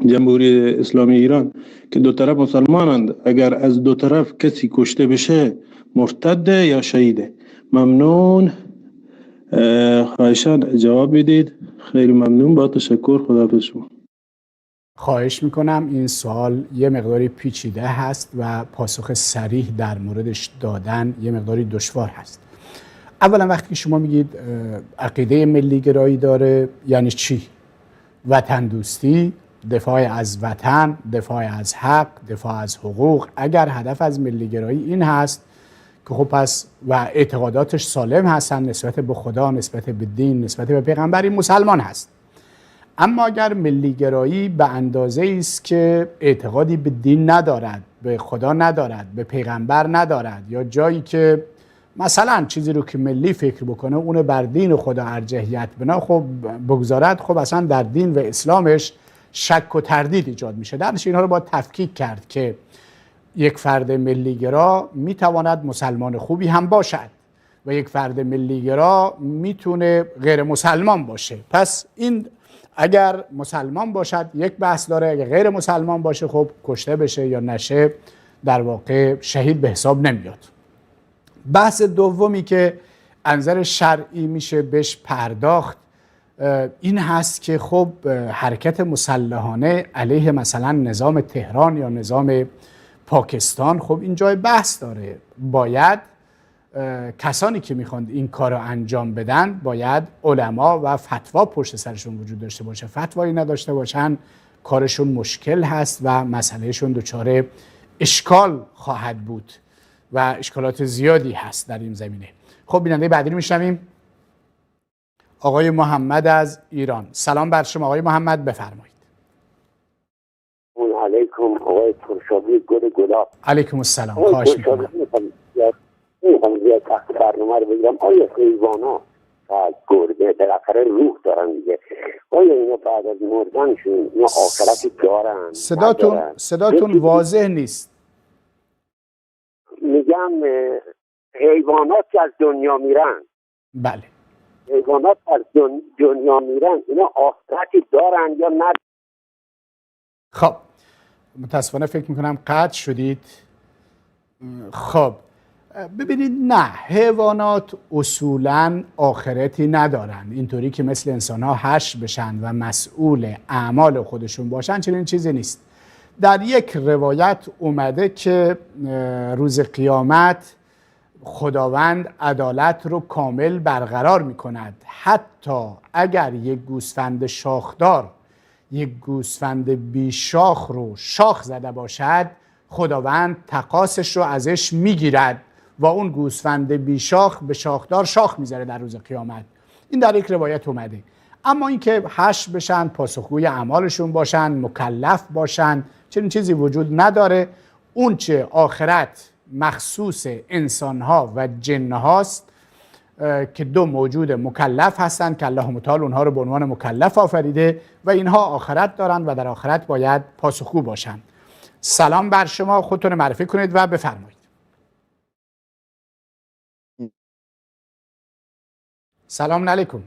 جمهوری اسلامی ایران که دو طرف مسلمانند، اگر از دو طرف کسی کشته بشه مرتده یا شهیده؟ ممنون، خواهشاً جواب بدید. خیلی ممنون، با تشکر، خداحافظ شما. خواهش میکنم. این سوال یه مقداری پیچیده هست و پاسخ صریح در موردش دادن یه مقداری دشوار هست. اولا وقتی که شما میگید عقیده ملی گرایی داره یعنی چی؟ وطن دوستی دفاع از وطن، دفاع از حق، دفاع از حقوق. اگر هدف از ملیگرایی این هست که خب پس و اعتقاداتش سالم هستن نسبت به خدا، نسبت به دین، نسبت به پیغمبر، این مسلمان هست. اما اگر ملیگرایی به اندازه است که اعتقادی به دین ندارد، به خدا ندارد، به پیغمبر ندارد، یا جایی که مثلا چیزی رو که ملی فکر بکنه اون بر دین و خدا ارجحیت بنا خب بگذارد، خب اصلا در دین و اسلامش شک و تردید ایجاد میشه. درش اینها رو باید تفکیک کرد که یک فرد ملیگرا میتواند مسلمان خوبی هم باشد و یک فرد ملیگرا میتونه غیر مسلمان باشه. پس این اگر مسلمان باشد یک بحث داره، اگر غیر مسلمان باشه خب کشته بشه یا نشه در واقع شهید به حساب نمیاد. بحث دومی که انظر شرعی میشه بهش پرداخت این هست که خب حرکت مسلحانه علیه مثلا نظام تهران یا نظام پاکستان خب این جای بحث داره. باید کسانی که میخوان این کار رو انجام بدن باید علما و فتوا پشت سرشون وجود داشته باشه. فتوایی نداشته باشن کارشون مشکل هست و مسئلهشون دچار اشکال خواهد بود و اشکالات زیادی هست در این زمینه. خب بیننده بعدی رو میشنویم. آقای محمد از ایران. سلام بر شما آقای محمد، بفرمایید. علیکم آقای ترشابی گلاب. علیکم السلام. خواهش میکنم. میخوام زیاد تخت برنامه رو بگیرم. آیا حیوانا و گربه بالاخره روح دارن دیگه؟ آیا اینا بعد از مردنشون اینا آخرتی دارن؟ صداتون واضح نیست. میگم حیوانات که از دنیا میرن. بله. حیوانات از دنیا میرن اینا آخرتی دارن یا نه؟ خب متاسفانه فکر میکنم قطع شدید. خب ببینید، نه، حیوانات اصولاً آخرتی ندارن. اینطوری که مثل انسان ها حشر بشن و مسئول اعمال خودشون باشن چنین چیزی نیست. در یک روایت اومده که روز قیامت خداوند عدالت رو کامل برقرار میکند. حتی اگر یک گوسفند شاخدار یک گوسفند بی شاخ رو شاخ زده باشد، خداوند تقاصش رو ازش میگیرد و اون گوسفند بی شاخ به شاخدار شاخ میذاره در روز قیامت. این در یک روایت اومده. اما اینکه حشر بشن، پاسخگوی اعمالشون باشن، مکلف باشن، چنین چیزی وجود نداره. اون چه آخرت مخصوص انسانها و جنهاست که دو موجود مکلف هستند که الله متعال اونها رو به عنوان مکلف آفریده و اینها آخرت دارن و در آخرت باید پاسخگو باشن. سلام بر شما، خودتون معرفی کنید و بفرمایید. سلام علیکم.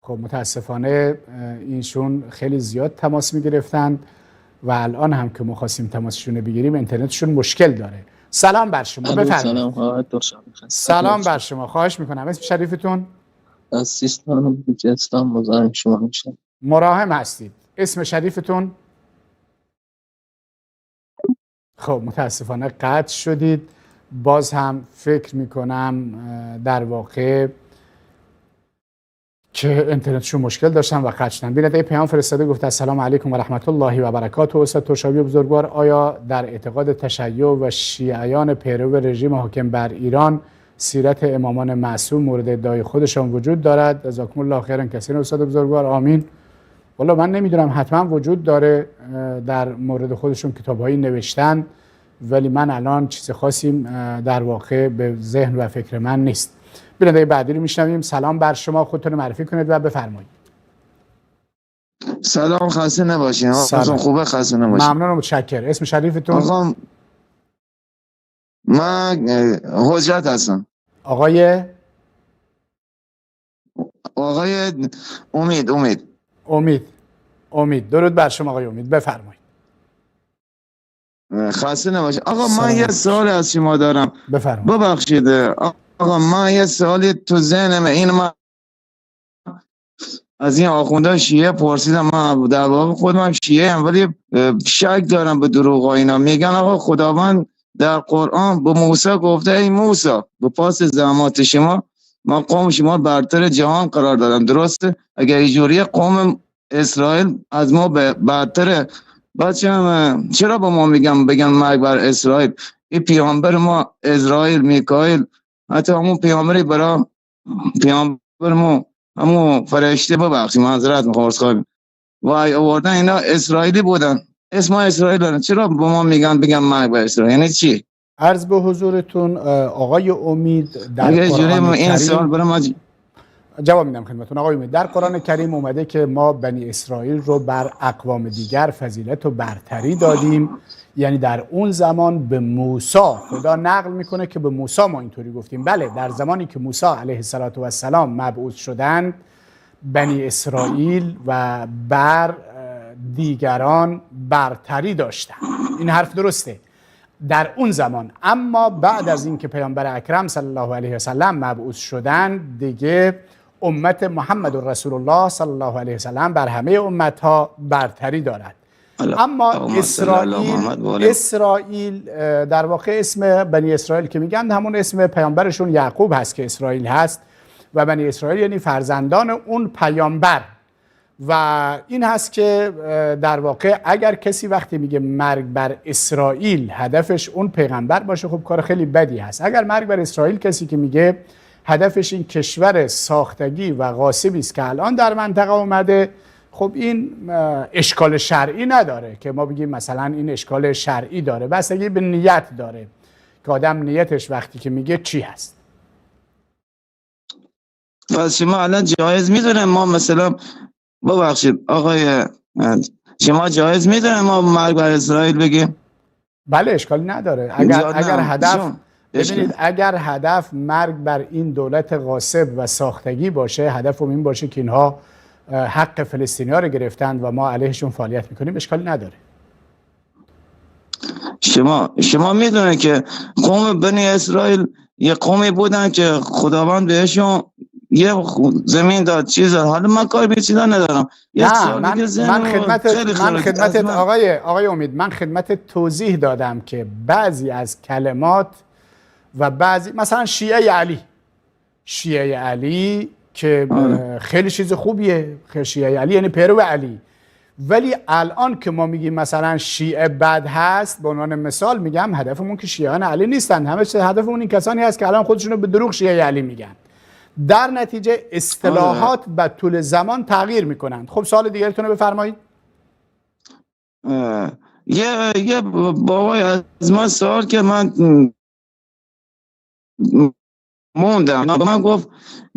خب متاسفانه اینشون خیلی زیاد تماس میگرفتن و الان هم که ما خواستیم تماسشون رو بگیریم اینترنتشون مشکل داره. سلام بر شما، بفرمایید. سلام بر شما، خواهش میکنم. اسم شریفتون؟ از سیستان بلوچستان مزاحم شما میشم. مراهم هستید. اسم شریفتون؟ خب متاسفانه قطع شدید. باز هم فکر میکنم در واقع که اینترنتشون مشکل داشتن و قطع شدن. بیننده پیام فرستاده گفته السلام علیکم و رحمت الله و برکاته. استاد ترشابی بزرگوار، آیا در اعتقاد تشیع و شیعیان پیرو رژیم حاکم بر ایران سیرت امامان معصوم مورد ادعای خودشان وجود دارد؟ جزاکم الله خیرا کثیرا استاد بزرگوار، آمین. والا من نمیدونم، حتما وجود داره. در مورد خودشون کتابهایی نوشتن ولی من الان چیز خاصی در واقع به ذهن و فکر من نیست. بیننده بعدی رو میشنویم. سلام بر شما، خودتون معرفی کنید و بفرمایید. سلام، خسته نباشین. حالتون خوبه؟ خسته نباشین. ممنون و متشکر. اسم شریفتون؟ آقا من حجت هستم. آقای امید. درود بر شما آقای امید، بفرمایید. خسته نباشید. آقا من یه سوال از شما دارم. بفرمایید. ببخشید آقا، من یه سوالی تو ذهنمه. این من از این آخونده شیعه پرسیدم. من در واقع خودم شیعه ام ولی شک دارم به دروغ اینا. میگن آقا خداوند در قرآن به موسی گفته ای موسی به پاس زحمات شما من قوم شما برتر جهان قرار دادم. درسته؟ اگر اینجوری قوم اسرائیل از ما بدتره. بچه هم چرا با ما بگن مرگ بر اسرائیل؟ این پیامبر ما اسرائیل میکائیل، حتی همون پیامبری برای پیامبر ما همون فرشته، ببخشید معذرت میخوام خواهیم وای آوردن، اینا اسرائیلی بودن، اسم اسرائیل دارن، چرا با ما بگن مرگ بر اسرائیل؟ یعنی چی؟ عرض به حضورتون آقای امید در اگه قرآن این سوال برای ما جواب میدم خدمتتون. آقای امید، در قرآن کریم اومده که ما بنی اسرائیل رو بر اقوام دیگر فضیلت و برتری دادیم، یعنی در اون زمان به موسی، خدا نقل میکنه که به موسی ما اینطوری گفتیم. بله، در زمانی که موسی علیه السلام مبعوث شدند، بنی اسرائیل و بر دیگران برتری داشتن. این حرف درسته در اون زمان. اما بعد از اینکه پیامبر اکرم صلی الله علیه و سلم مبعوث شدند، دیگه امت محمد رسول الله صلی الله علیه و سلم بر همه امتها برتری دارد. اما اسرائیل در واقع اسم بنی اسرائیل که میگن همون اسم پیامبرشون یعقوب هست که اسرائیل هست، و بنی اسرائیل یعنی فرزندان اون پیامبر. و این هست که در واقع اگر کسی وقتی میگه مرگ بر اسرائیل هدفش اون پیغمبر باشه، خب کار خیلی بدی هست. اگر مرگ بر اسرائیل کسی که میگه هدفش این کشور ساختگی و غاصبی است که الان در منطقه اومده، خب این اشکال شرعی نداره که ما بگیم مثلا این اشکال شرعی داره، بستگی به نیت داره که آدم نیتش وقتی که میگه چی هست. پس شما الان جایز میدونم ما مثلا، ببخشید آقای، شما جایز میدونم ما مرگ بر اسرائیل بگیم؟ بله، اشکالی نداره. اگر هدف ببینید، اگر هدف مرگ بر این دولت غاصب و ساختگی باشه، هدفم این باشه که اینها حق فلسطینی‌ها رو گرفتن و ما علیهشون فعالیت میکنیم، اشکالی نداره. شما میدونه که قوم بنی اسرائیل یه قومی بودن که خداوند بهشون یه زمین داد، چیز داد. حالا من کار به چیزا ندارم. من خدمت آقای امید، من خدمت توضیح دادم که بعضی از کلمات و بعضی مثلا شیعه علی که خیلی چیز خوبیه، شیعه علی یعنی پیرو علی، ولی الان که ما میگیم مثلا شیعه بد هست، به عنوان مثال میگم هدفمون که شیعان علی نیستن، همه هدفمون این کسانی هست که الان خودشونو به دروغ شیعه علی میگن. در نتیجه اصطلاحات به طول زمان تغییر میکنند. خب سوال دیگرتون رو بفرمایید. یه بابای از من سوال که من موندم، من گفت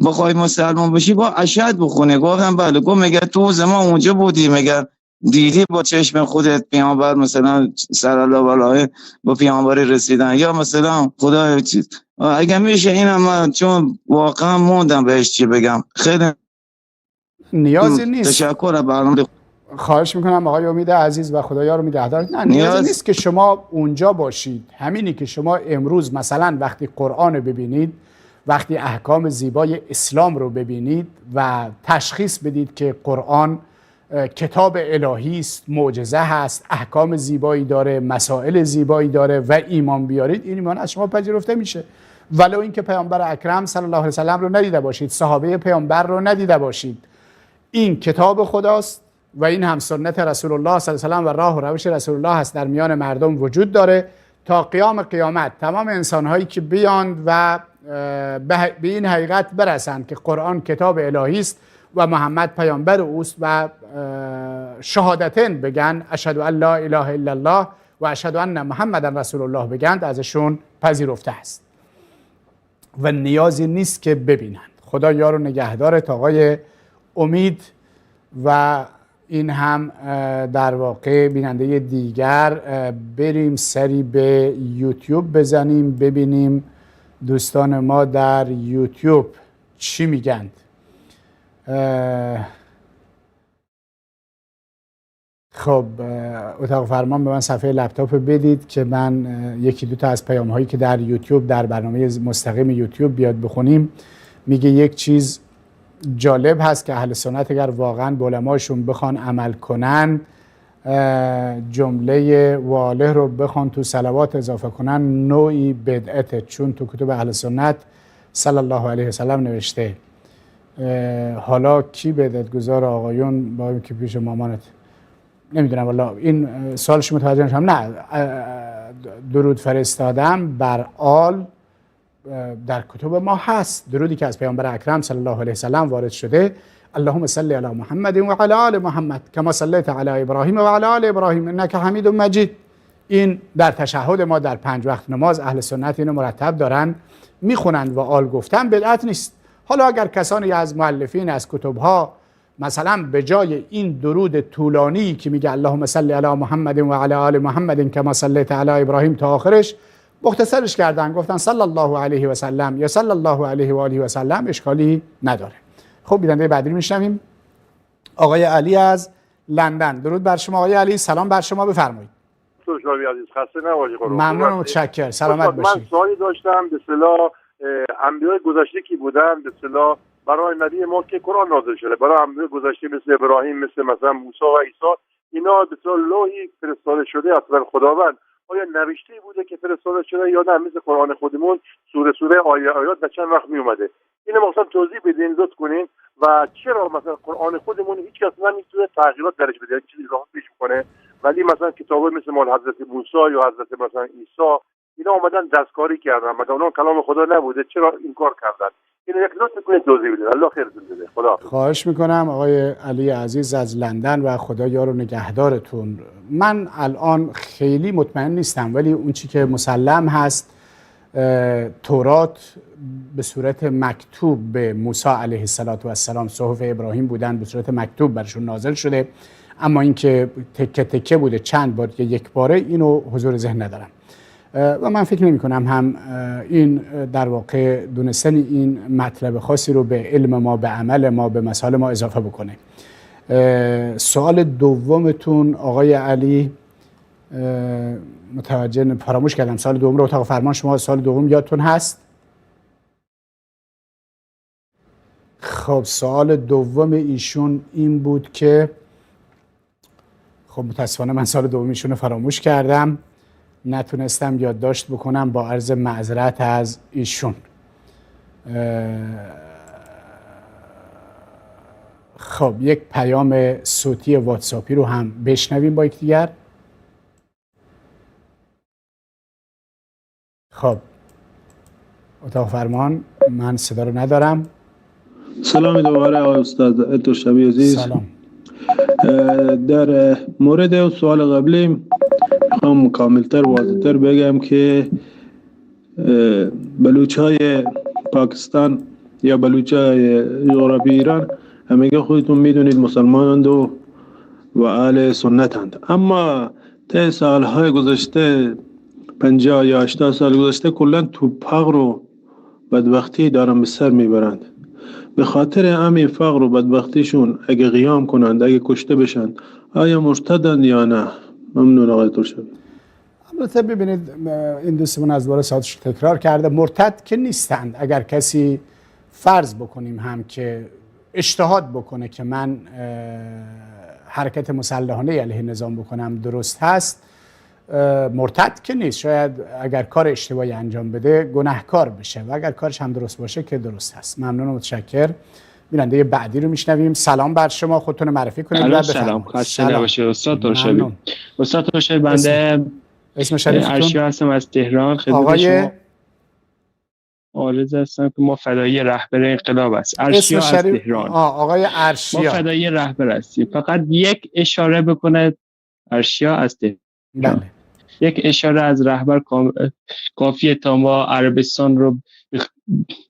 بخوای مسلمان بشی با اشهد بخونه. گفتم بله. گفت مگه تو زمان اونجا بودی، مگه دیدی با چشم خودت پیامبر مثلا صلی الله علیه با پیامبری رسیدن، یا مثلا خدا چیز؟ اگه میشه اینم من چون واقعا موندم بهش چی بگم. خیلی نیازی نیست. تشکر برنامه. خواهش میکنم آقای امید عزیز و خدایا رو نگهدار. نه نیازی نیست که شما اونجا باشید. همینی که شما امروز مثلا وقتی قرآن رو ببینید، وقتی احکام زیبای اسلام رو ببینید و تشخیص بدید که قرآن کتاب الهی است، معجزه هست، احکام زیبایی داره، مسائل زیبایی داره و ایمان بیارید، این ایمان از شما پذیرفته میشه. ولو اینکه پیامبر اکرم صلی الله علیه و سلم رو ندیده باشید، صحابه پیامبر رو ندیده باشید، این کتاب خداست و این هم سنت رسول الله صلی الله علیه و سلم و راه و روش رسول الله هست، در میان مردم وجود داره تا قیام قیامت. تمام انسان‌هایی که بیاند و به این حقیقت برسند که قرآن کتاب الهی است و محمد پیامبر اوست و شهادتین بگن، اشهد ان لا اله الا الله و اشهد ان محمد رسول الله بگند، ازشون پذیرفته است و نیازی نیست که ببینند. خدا یار و نگهدارت آقای امید. و این هم در واقع بیننده دیگر. بریم سری به یوتیوب بزنیم ببینیم دوستان ما در یوتیوب چی میگند. خب اتاق فرمان به من صفحه لپتاپ بدید که من یکی دو تا از پیام هایی که در یوتیوب در برنامه مستقیم یوتیوب بیاد بخونیم. میگه یک چیز جالب هست که اهل سنت اگر واقعا به علماشون بخوان عمل کنن، جمله واله رو بخوان تو صلوات اضافه کنن، نوعی بدعته، چون تو کتب اهل سنت صلی الله علیه و سلم نوشته حالا کی به دادگزار آقایون با این که پیش مامانت نمیدونم والا این سوالش متوجه نشم. نه درود فرستادن بر آل در کتب ما هست. درودی که از پیامبر اکرم صلی الله علیه و سلم وارد شده اللهم صل علی محمد و علی آل محمد کما صلیت علی ابراهیم و علی آل ابراهیم انک حمید مجید. این در تشهد ما در 5 وقت نماز اهل سنت اینو مرتب دارن میخونند و آل گفتن بدعت نیست. حالا اگر کسانی از مؤلفین از کتبها مثلا به جای این درود طولانی که میگه اللهم صل علی محمد و علی آل محمد کما صلیت علی ابراهیم تا آخرش مختصرش کردن گفتن صلی الله علیه و سلم یا صلی الله علیه و آله و سلم، اشکالی نداره. خب بیننده بعدی رو میشنویم. آقای علی از لندن. درود بر شما آقای علی، سلام بر شما، بفرمایید. شما عزیز خسته نباشید. ممنون، متشکرم، سلامت باشید. من سوالی داشتم به اصطلاح انبیاء گذشته کی بودن به اصطلاح برای نبی ما که قرآن نازل شده، برای انبیاء گذشته مثل ابراهیم، مثلا موسی و عیسی، اینا به اصطلاح لوحی فرستاده شده اصلا خداوند آیا نوشته بوده که فرستاده شده یا نه مثل قرآن خودمون سوره آیات در چند وقت می اومده؟ اینو مثلا توضیح بدین لطف کنین. و چرا مثلا قرآن خودمون هیچ کس نمیتونه تغییرات درش بده، چیزی راه پیش کنه، ولی مثلا کتابای مثل مال حضرت موسی یا حضرت مثلا عیسی اینا اومدن دستکاری کردن، مگر اونها کلام خدا نبوده، چرا این کار کردن؟ اینو یک لطف کنید توضیح بدید. الله خیرتون بده. خدا خواهش میکنم آقای علی عزیز از لندن و خدا یار و نگهدارتون. من الان خیلی مطمئن نیستم ولی اون چی که مسلم هست تورات به صورت مکتوب به موسی علیه السلام صحف ابراهیم بودن، به صورت مکتوب برشون نازل شده، اما اینکه تکه تکه بوده چند بار یا یک باره اینو حضور ذهن ندارم و من فکر نمی کنم هم این در واقع دونستن این مطلب خاصی رو به علم ما، به عمل ما، به مسائل ما اضافه بکنه. سوال دومتون آقای علی متوجه فراموش کردم، سوال دوم رو اتاق فرمان شما سوال دوم یادتون هست؟ خب سوال دوم ایشون این بود که خب متاسفانه من سوال دوم ایشون رو فراموش کردم، نتونستم یادداشت بکنم با عرض معذرت از ایشون. خب یک پیام صوتی واتساپی رو هم بشنویم با یکدیگر. خب اتاق فرمان من صدا رو ندارم. سلام دوباره آقای استاد اتوشبی عزیز. سلام. در مورد سوال قبلی میخوام کاملتر واضح‌تر بگم که بلوچ‌های پاکستان یا بلوچ‌های جغرافی ایران همگی خودتون میدونید مسلمانند و اهل سنتند، اما طی سالهای گذشته 50 یا 80 سال گذشته کلا تو فقر و بدبختی دارن به سر میبرند. به خاطر همین فقر و بدبختیشون اگه قیام کنند، اگه کشته بشن، آیا مرتدند یا نه؟ ممنون آقای ترشبی. البته ببینید این دوستمون از بار ساعتش تکرار کرده، مرتد که نیستند. اگر کسی فرض بکنیم هم که اجتهاد بکنه که من حرکت مسلحانه علیه نظام بکنم درست هست، مرتد که نیست. شاید اگر کار اشتباهی انجام بده گناهکار بشه و اگر کارش هم درست باشه که درست هست. ممنون و متشکر. بیننده بعدی رو میشنویم. سلام بر شما، خودتون معرفی کنید. سلام، خسته نباشید استاد ترشبی. استاد ترشبی بنده اسم شریفتون؟ ارشیا هستم از تهران. خدمت شما عارض هستم که ما فدایی رهبر انقلاب است. ارشیا از تهران. آقای ارشیا، ما فدایی رهبر هستیم. فقط یک اشاره بکنه ارشیا از تهران. بله. یک اشاره از رهبر کافیه تا ما عربستان رو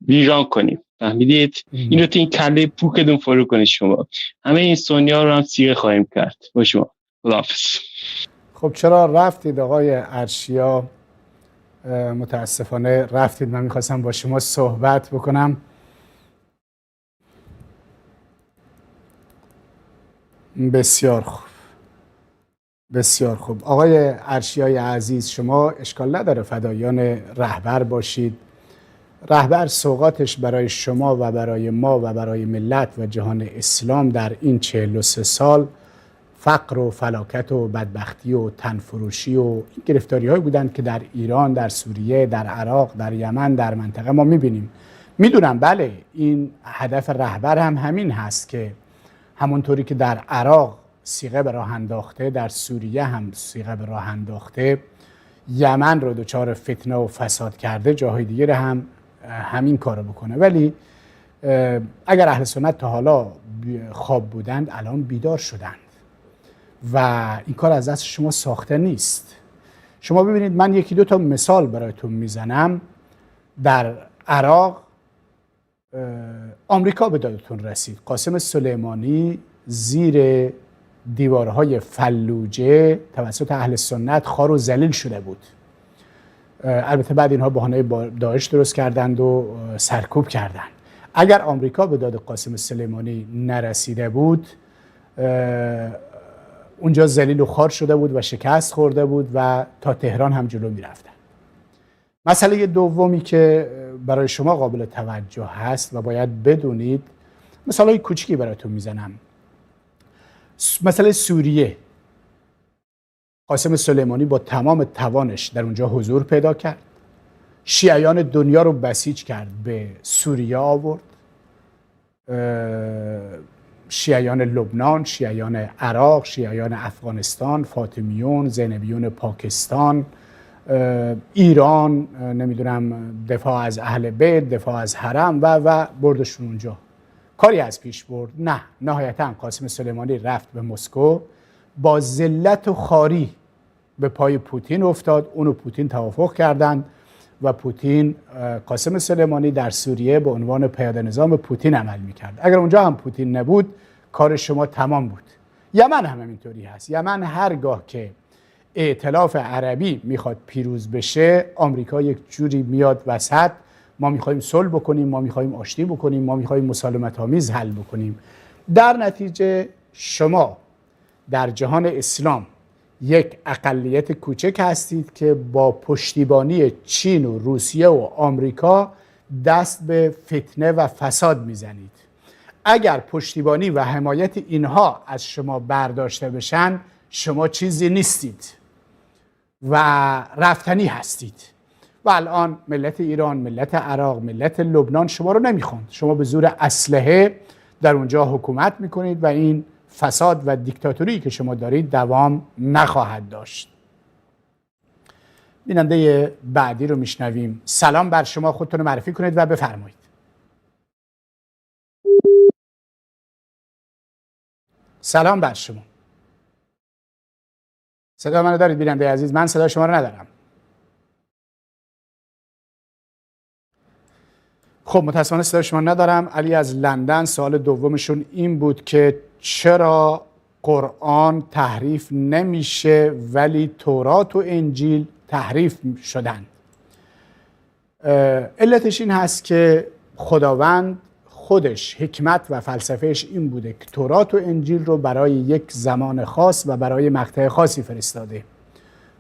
ویران کنیم. فهمیدید؟ این رو تو این کله پوکتون فرو کنید شما. همه این سونیا رو هم سیغه خواهیم کرد با شما. خداحافظ. خب چرا رفتید آقای ارشیا؟ متاسفانه رفتید. من میخواستم با شما صحبت بکنم. بسیار خوب، بسیار خوب. آقای ارشیای عزیز، شما اشکال نداره فدایان رهبر باشید. رهبر سوغاتش برای شما و برای ما و برای ملت و جهان اسلام در این 43 سال فقر و فلاکت و بدبختی و تنفروشی و این گرفتاری های بودند که در ایران، در سوریه، در عراق، در یمن، در منطقه ما میبینیم. میدونم بله این هدف رهبر هم همین هست که همونطوری که در عراق صیغه به راه انداخته، در سوریه هم صیغه به راه انداخته، یمن رو دچار فتنه و فساد کرده، جاهای دیگه هم همین کارو بکنه. ولی اگر اهل سنت تا حالا خواب بودند الان بیدار شدند و این کار از دست شما ساخته نیست. شما ببینید من یکی دو تا مثال برایتون میزنم. در عراق آمریکا به دادتون رسید. قاسم سلیمانی زیر دیوارهای فلوجه توسط اهل سنت خار و ذلیل شده بود. البته بعد اینها بهانه داعش درست کردند و سرکوب کردند. اگر آمریکا به داد قاسم سلیمانی نرسیده بود اونجا ذلیل و خوار شده بود و شکست خورده بود و تا تهران هم جلو می رفتن. مسئله دومی که برای شما قابل توجه هست و باید بدونید، مثالای کوچیکی براتون میزنم. مسئله سوریه، قاسم سلیمانی با تمام توانش در اونجا حضور پیدا کرد، شیعیان دنیا رو بسیج کرد، به سوریه آورد، شیعیان لبنان، شیعیان عراق، شیعیان افغانستان، فاطمیون، زینبیون پاکستان، ایران، نمیدونم دفاع از اهل بیت، دفاع از حرم و بردشون اونجا. کاری از پیش برد؟ نه. نهایتا قاسم سلیمانی رفت به مسکو، با ذلت و خواری به پای پوتین افتاد. اونو پوتین توافق کردند و پوتین، قاسم سلیمانی در سوریه به عنوان پیاده نظام پوتین عمل میکرد. اگر اونجا هم پوتین نبود کار شما تمام بود. یمن هم اینطوری هست. یمن هرگاه که ائتلاف عربی میخواد پیروز بشه، آمریکا یک جوری میاد وسط، ما میخوایم صلح بکنیم، ما میخوایم آشتی بکنیم، ما میخوایم مسالمت آمیز حل بکنیم. در نتیجه شما در جهان اسلام یک اقلیت کوچک هستید که با پشتیبانی چین و روسیه و آمریکا دست به فتنه و فساد میزنید. اگر پشتیبانی و حمایت اینها از شما برداشته بشن، شما چیزی نیستید و رفتنی هستید. و الان ملت ایران، ملت عراق، ملت لبنان شما رو نمیخوند. شما به زور اسلحه در اونجا حکومت میکنید و این فساد و دیکتاتوری که شما دارید دوام نخواهد داشت. بیننده بعدی رو میشنویم. سلام بر شما، خودتون رو معرفی کنید و بفرمایید. سلام بر شما. صدا منو دارید بیننده عزیز؟ من صدا شما رو ندارم. خب متاسفانه صدا شما ندارم. علی از لندن، سوال دومشون این بود که چرا قرآن تحریف نمیشه ولی تورات و انجیل تحریف شدن؟ علتش این هست که خداوند خودش حکمت و فلسفهش این بوده که تورات و انجیل رو برای یک زمان خاص و برای مقطع خاصی فرستاده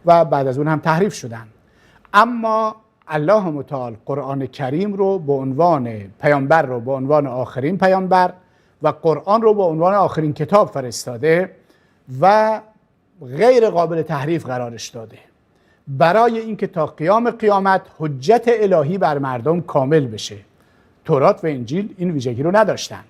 و بعد از اون هم تحریف شدن. اما الله متعال قرآن کریم رو به عنوان پیامبر رو به عنوان آخرین پیامبر و قرآن رو به عنوان آخرین کتاب فرستاده و غیر قابل تحریف قرارش داده برای اینکه تا قیام قیامت حجت الهی بر مردم کامل بشه. تورات و انجیل این ویژگی رو نداشتن.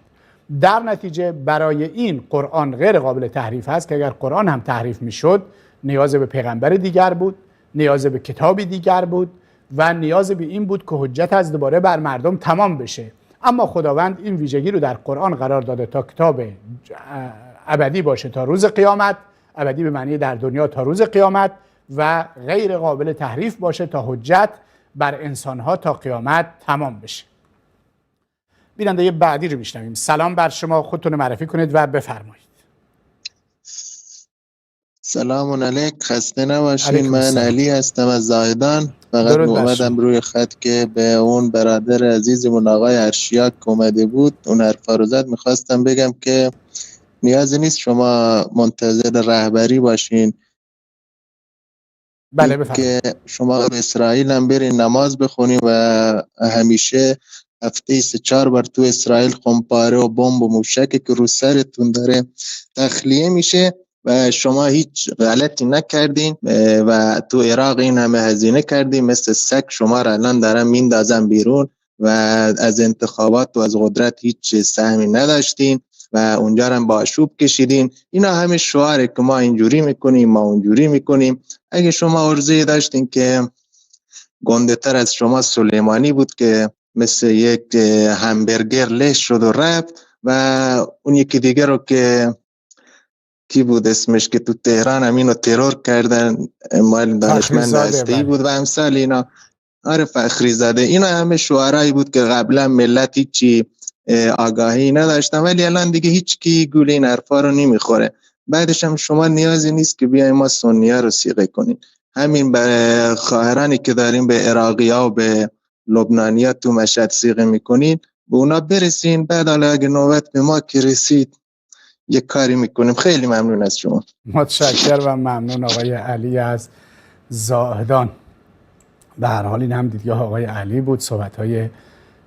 در نتیجه برای این قرآن غیر قابل تحریف هست که اگر قرآن هم تحریف میشد نیاز به پیغمبر دیگر بود، نیاز به کتابی دیگر بود و نیاز به این بود که حجت از دوباره بر مردم تمام بشه. اما خداوند این ویژگی رو در قرآن قرار داده تا کتاب ابدی باشه تا روز قیامت، ابدی به معنی در دنیا تا روز قیامت، و غیر قابل تحریف باشه تا حجت بر انسانها تا قیامت تمام بشه. بیننده بعدی رو میشنویم. سلام بر شما، خودتون معرفی کنید و بفرمایید. سلام علیک، خسته نباشین. من علی هستم از زاهدان. فقط اومدم روی خط که به اون برادر عزیزمون آقای ارشیاک اومده بود اون حرفا رو زد. میخواستم بگم که نیازی نیست شما منتظر رهبری باشین. بله بفرمایید. که شما به اسرائیل هم برین نماز بخونین و همیشه هفته 3-4 بار تو اسرائیل خمپاره و بمب و موشکی که رو سرتون داره تخلیه میشه و شما هیچ غلطی نکردین و تو عراق این همه هزینه کردین، مثل سگ شما را الان دارن میندازن بیرون و از انتخابات و از قدرت هیچ سهمی نداشتین و اونجا هم با آشوب کشیدین. اینا همه شعاره که ما اینجوری میکنیم، ما اونجوری میکنیم. اگه شما عرضه داشتین که گنده تر از شما سلیمانی بود که مثل یک همبرگر لش شد و رفت، و اون یکی دیگر رو که کی بود اسمش که تو تهران همینو ترور کردن، مال دانشمند هسته‌ای بود و امثال اینا. آره فخری زاده. اینا همه شعارهایی بود که قبلا ملت هیچی آگاهی نداشتن، ولی الان دیگه هیچ کی گول این حرفا رو نمیخوره. بعدش هم شما نیازی نیست که بیایم ما سنی‌ها رو سیغه کنین. همین به خواهرانی که داریم به عراقی‌ها و به لبنانی‌ها تو مشهد سیغه میکنین به اونا برسین، بعد حالا اگه نوبت به ما که رسید یک کاری میکنیم. خیلی ممنون از شما. متشکر و ممنون آقای علی از زاهدان. به هر حال این هم دیدگاه آقای علی بود، صحبت‌های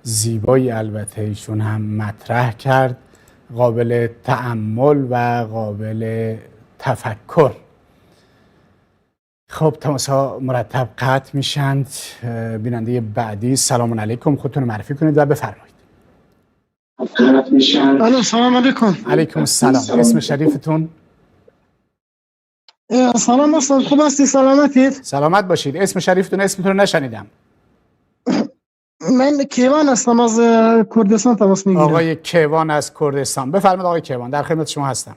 زیبایی البته ایشون هم مطرح کرد، قابل تأمل و قابل تفکر. خب تماس‌ها مرتب قطع میشند. بیننده بعدی سلام علیکم، خودتون رو معرفی کنید و بفرمایید. سلام علیکم. علیکم السلام. اسم شریفتون؟ سلام استاد، خوب هستی؟ سلامتید؟ سلامت باشید. اسم شریفتون؟ اسمتون رو نشنیدم. من کیوان هستم، از کردستان تماس میگیرم. آقای کیوان از کردستان، بفرمایید آقای کیوان، در خدمت شما هستم.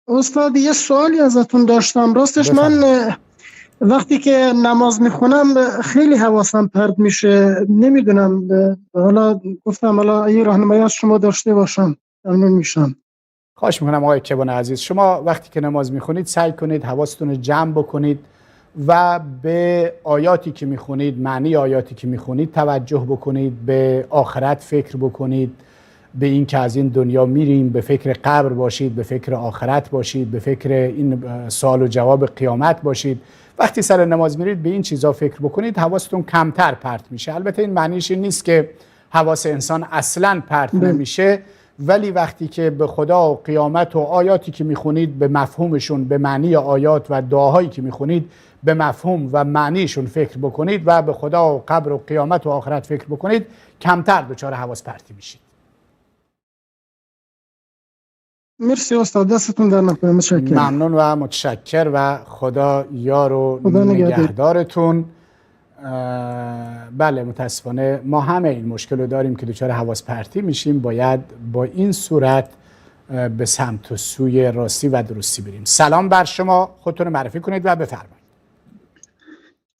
استاد یه سوالی ازتون داشتم. راستش من وقتی که نماز میخونم خیلی حواسم پرت میشه، نمیدونم، حالا گفتم حالا یه راهنمایی از شما داشته باشم ممنون میشم. خواهش میکنم آقای کیوان عزیز. شما وقتی که نماز میخونید سعی کنید حواستون رو جمع بکنید و به آیاتی که میخونید، معنی آیاتی که میخونید توجه بکنید، به آخرت فکر بکنید، به این که از این دنیا میریم، به فکر قبر باشید، به فکر آخرت باشید، به فکر این سوال و جواب قیامت باشید. وقتی سر نماز میرید به این چیزا فکر بکنید حواستون کمتر پرت میشه. البته این معنیش نیست که حواس انسان اصلاً پرت نمیشه، ولی وقتی که به خدا و قیامت و آیاتی که میخونید به مفهومشون، به معنی آیات و دعاهایی که میخونید به مفهوم و معنیشون فکر بکنید و به خدا و قبر و قیامت و آخرت فکر بکنید، کمتر دچار حواس پرتی میشید. مرسی استاد، دستتون در نکنه. متشکرم. ممنون و متشکر و خدا یار و نگهدارتون. بله متاسفانه ما همه این مشکل رو داریم که دچار حواس پرتی میشیم. باید با این صورت به سمت و سوی راستی و درستی بریم. سلام بر شما، خودتون رو معرفی کنید و بفرمایید.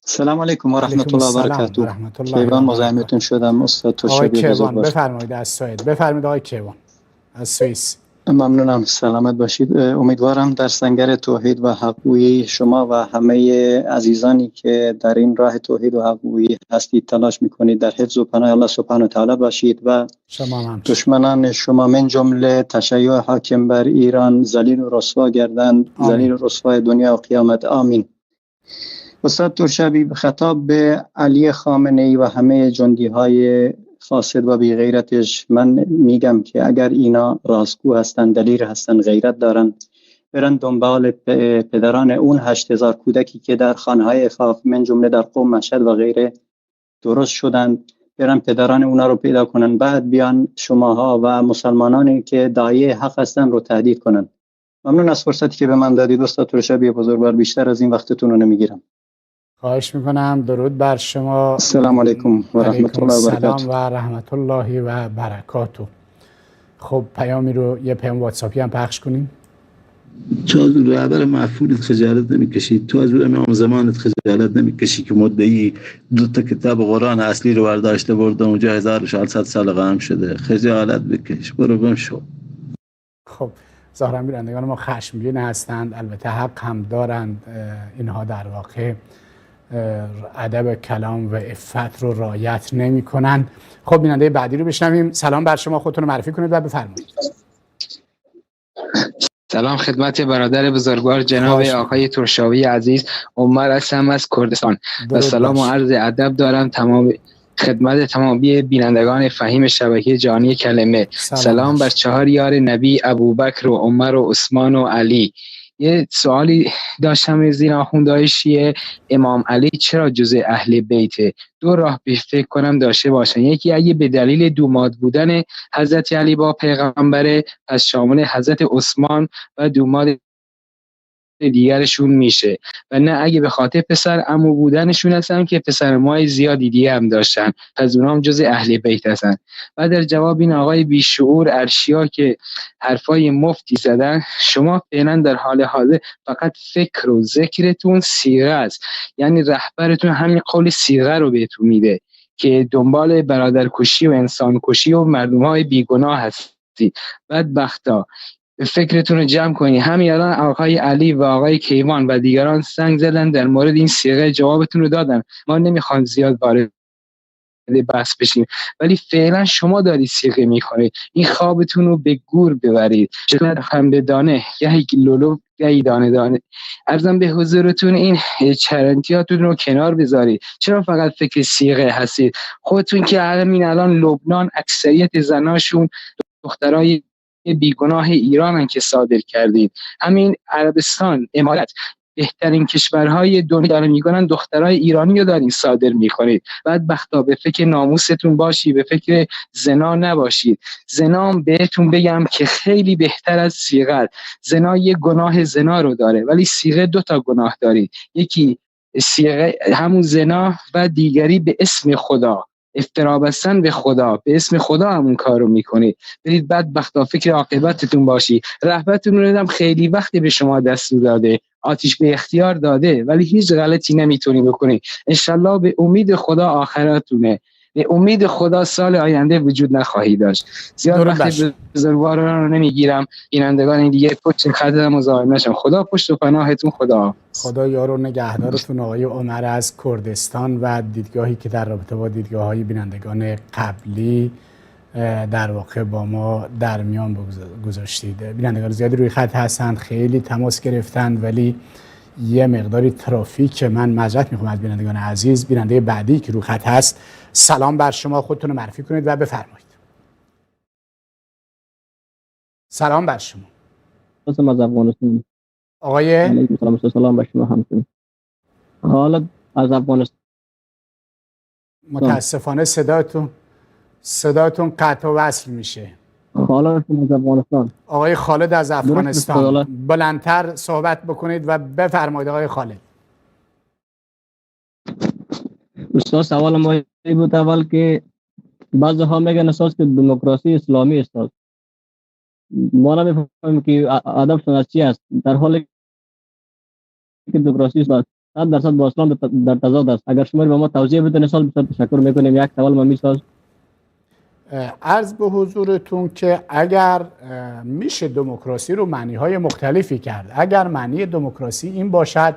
سلام علیکم و رحمت الله و برکاته. کیوان مزاحمتون شدم استاد توشبی کیوان بفرمایید از سوئد. بفرمایید آقای کیوان از سوئیس. ممنونم، سلامت باشید. امیدوارم در سنگر توحید و حقوقی شما و همه عزیزانی که در این راه توحید و حقوقی هستید تلاش میکنید در حفظ و پناه الله سبحانه و تعالی باشید و دشمنان شما من جمله تشیع حاکم بر ایران ذلیل و رسوا گردند، ذلیل و رسوای دنیا و قیامت. آمین. استاد ترشبی خطاب به علی خامنه‌ای و همه جندی های فاسد و بی غیرتش من میگم که اگر اینا راستگو هستن، دلیر هستن، غیرت دارن، برن دنبال پدران اون 8000 کودکی که در خانه‌های افاف من جمله در قم مشهد و غیره درست شدن، برن پدران اونا رو پیدا کنن، بعد بیان شماها و مسلمانانی که داعیه حق هستن رو تهدید کنن. ممنون از فرصتی که به من دادید استاد ترشبی بزرگوار، بیشتر از این وقتتون رو نمیگیرم. خواهش میکنم. درود بر شما. السلام علیکم و رحمت الله و برکاته. سلام و رحمت الله و برکاته. خب پیامی رو یه پیام واتساپی هم پخش کنیم. تو از رهبر محفوظت خجالت نمیکشی، تو از امام زمانت خجالت نمیکشی که مدعی 2 کتاب قرآن اصلی رو برداشته برده اونجا 1400 سال قائم شده. خجالت بکش، برو گم شو. خب ظاهرا بینندگان ما خشمگین هستند، البته حق هم دارند. اینها در واقع ادب کلام و عفت رو رعایت نمی‌کنند. خب بیننده بعدی رو بشنویم. سلام بر شما، خودتون رو معرفی کنید و بفرمایید. سلام خدمت برادر بزرگوار جناب آقای ترشاوی عزیز، عمر هستم از کردستان و سلام و عرض ادب دارم خدمت تمامی بینندگان فهیم شبکه جهانی کلمه. سلام بر 4 یار نبی ابوبکر و عمر و عثمان و علی. یه سوالی داشتم از این آخوندهای شیعه، امام علی چرا جزء اهل بیته؟ دو راه به فکر کنم داشته باشن. یکی اگه به دلیل دوماد بودن حضرت علی با پیغمبره، پس شامل حضرت عثمان و دوماد دیگرشون میشه، و نه اگه به خاطر پسر عمو بودنشون هستن که پسر مای زیادی دیگه هم داشتن، پس اونها هم جز اهل بیت هستن. و در جواب این آقای بیشعور ارشیا که حرفای مفتی زدن، شما فعلا در حال حاضر فقط فکر و ذکرتون صیغه است، یعنی رهبرتون همین قول صیغه رو بهتون میده که دنبال برادرکشی و انسانکشی و مردم‌های بیگناه هستی. بدبختا فکرتون رو جمع کنی. همین الان آقای علی و آقای کیوان و دیگران سنگ زدن در مورد این صیغه، جوابتون رو دادن. ما نمیخوام زیاد وارد بحث بشیم، ولی فعلا شما دارید صیغه میخورید. این خوابتون رو به گور ببرید، چقدر هم به دانه یه لولو یه دانه دانه. عرضم به حضورتون این چرندیاتون رو کنار بذارید. چرا فقط فکر صیغه هستید؟ خودتون که همین الان لبنان اکثریت زناشون دخترای بیگناه ایرانن که صادر کردید. همین عربستان، امارات، بهترین کشورهای دنیا دارن میکنن، دخترای ایرانی رو دارین صادر میکنید. بدبختا به فکر ناموستون باشید، به فکر زنا نباشید. زنا بهتون بگم که خیلی بهتر از صیغه. زنا یه گناه زنا رو داره، ولی صیغه 2 تا گناه دارید. یکی صیغه همون زنا و دیگری به اسم خدا، افترا بستن به خدا، به اسم خدا همون کار رو میکنید. برید بدبختا فکر عاقبتتون باشی. رهبرتون رو دیدم خیلی وقت به شما دستور داده، آتیش به اختیار داده، ولی هیچ غلطی نمیتونی بکنی. انشالله به امید خدا آخرتونه، به امید خدا سال آینده وجود نخواهی داشت. زیاد وقت بزرگواران رو نمیگیرم، بینندگان دیگه پشت خط مزاحم نشم. خدا پشت و پناهتون. خدا یار و نگهدارتون آقای عمر از کردستان و دیدگاهی که در رابطه با دیدگاه‌های بینندگان قبلی در واقع با ما در میان گذاشتید. بینندگان زیادی روی خط هستند، خیلی تماس گرفتند، ولی یه مقداری ترافیک. من معذرت میخوام از بینندگان عزیز. بیننده بعدی که روی خط هست، سلام بر شما، خودتون رو معرفی کنید و بفرمایید. سلام بر شما. از افغانستان. آقای سلام بر شما همچنین. حالا از افغانستان. متاسفانه صداتون قطع و وصل میشه. حالا از افغانستان. آقای خالد از افغانستان، بلندتر صحبت بکنید و بفرمایید آقای خالد. استاد سوال ما این بود اول که بعضی ها میگن اساس که دموکراسی اسلامی است. ما نمیفهمیم که ادب سنت چی است، در حالی که دموکراسی است 100% با اسلام در تضاد است. اگر شما به ما توضیح بدین سال بسیار تشکر میکنیم. یک سوال ما میساز عرض به حضورتون که اگر میشه دموکراسی رو معنی‌های مختلفی کرد. اگر معنی دموکراسی این باشد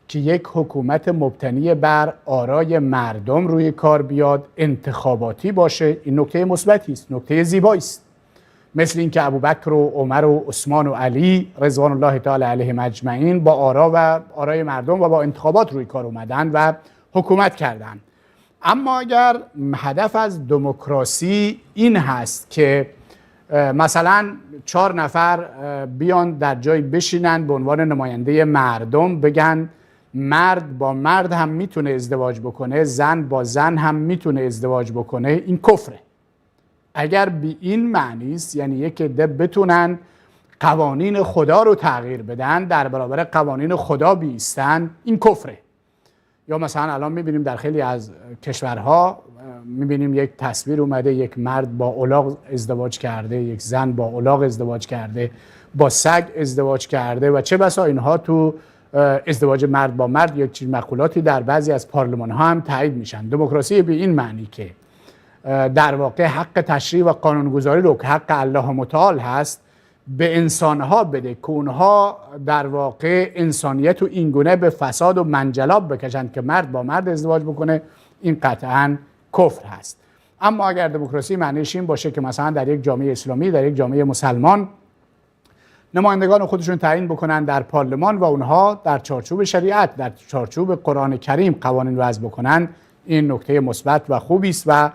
که یک حکومت مبتنی بر آرای مردم روی کار بیاد، انتخاباتی باشه، این نکته مثبتی است، نکته زیبایی است. مثل اینکه ابوبکر و عمر و عثمان و علی رضوان الله تعالی علیهم اجمعین با آرا و آرای مردم و با انتخابات روی کار اومدن و حکومت کردند. اما اگر هدف از دموکراسی این هست که مثلا 4 نفر بیان در جای بشینن به عنوان نماینده مردم، بگن مرد با مرد هم میتونه ازدواج بکنه، زن با زن هم میتونه ازدواج بکنه، این کفره. اگر به این معنی است، یعنی یک عده بتونن قوانین خدا رو تغییر بدن، در برابر قوانین خدا بیستن، این کفره. یا مثلا الان میبینیم در خیلی از کشورها میبینیم یک تصویر اومده، یک مرد با الاغ ازدواج کرده، یک زن با الاغ ازدواج کرده، با سگ ازدواج کرده و چه بسا اینها تو ازدواج مرد با مرد یک چیز مقولاتی در بعضی از پارلمان ها هم تایید میشن. دموکراسی به این معنی که در واقع حق تشریع و قانونگذاری رو که حق الله متعال هست به انسانها بده که اونها در واقع انسانیت و اینگونه به فساد و منجلاب بکشند که مرد با مرد ازدواج بکنه، این قطعاً کفر هست. اما اگر دموکراسی معنیش این باشه که مثلا در یک جامعه اسلامی، در یک جامعه مسلمان، نمایندگان خودشون تعیین بکنن در پارلمان و اونها در چارچوب شریعت، در چارچوب قرآن کریم قوانین وضع بکنن، این نکته مثبت و خوبی است و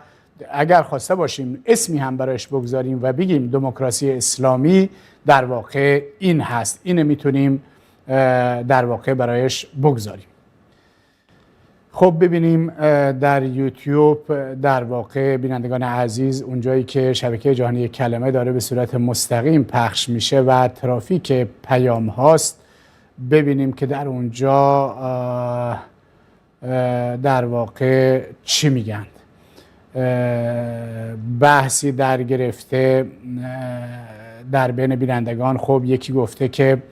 اگر خواسته باشیم اسمی هم برایش بگذاریم و بگیم دموکراسی اسلامی، در واقع این هست. اینو میتونیم در واقع برایش بگذاریم. خب ببینیم در یوتیوب در واقع بینندگان عزیز اونجایی که شبکه جهانی کلمه داره به صورت مستقیم پخش میشه و ترافیک پیام هاست، ببینیم که در اونجا در واقع چی میگن. بحثی در گرفته در بین بینندگان. خب یکی گفته که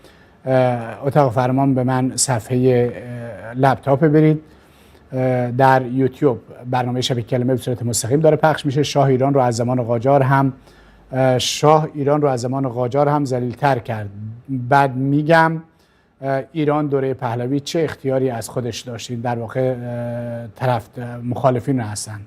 اتاق فرمان به من صفحه لپتاپ برید. در یوتیوب برنامه شبکه کلمه به صورت مستقیم داره پخش میشه. شاه ایران رو از زمان قاجار هم ذلیل‌تر کرد. بعد میگم ایران دوره پهلوی چه اختیاری از خودش داشتین؟ در واقع طرف مخالفین هستن.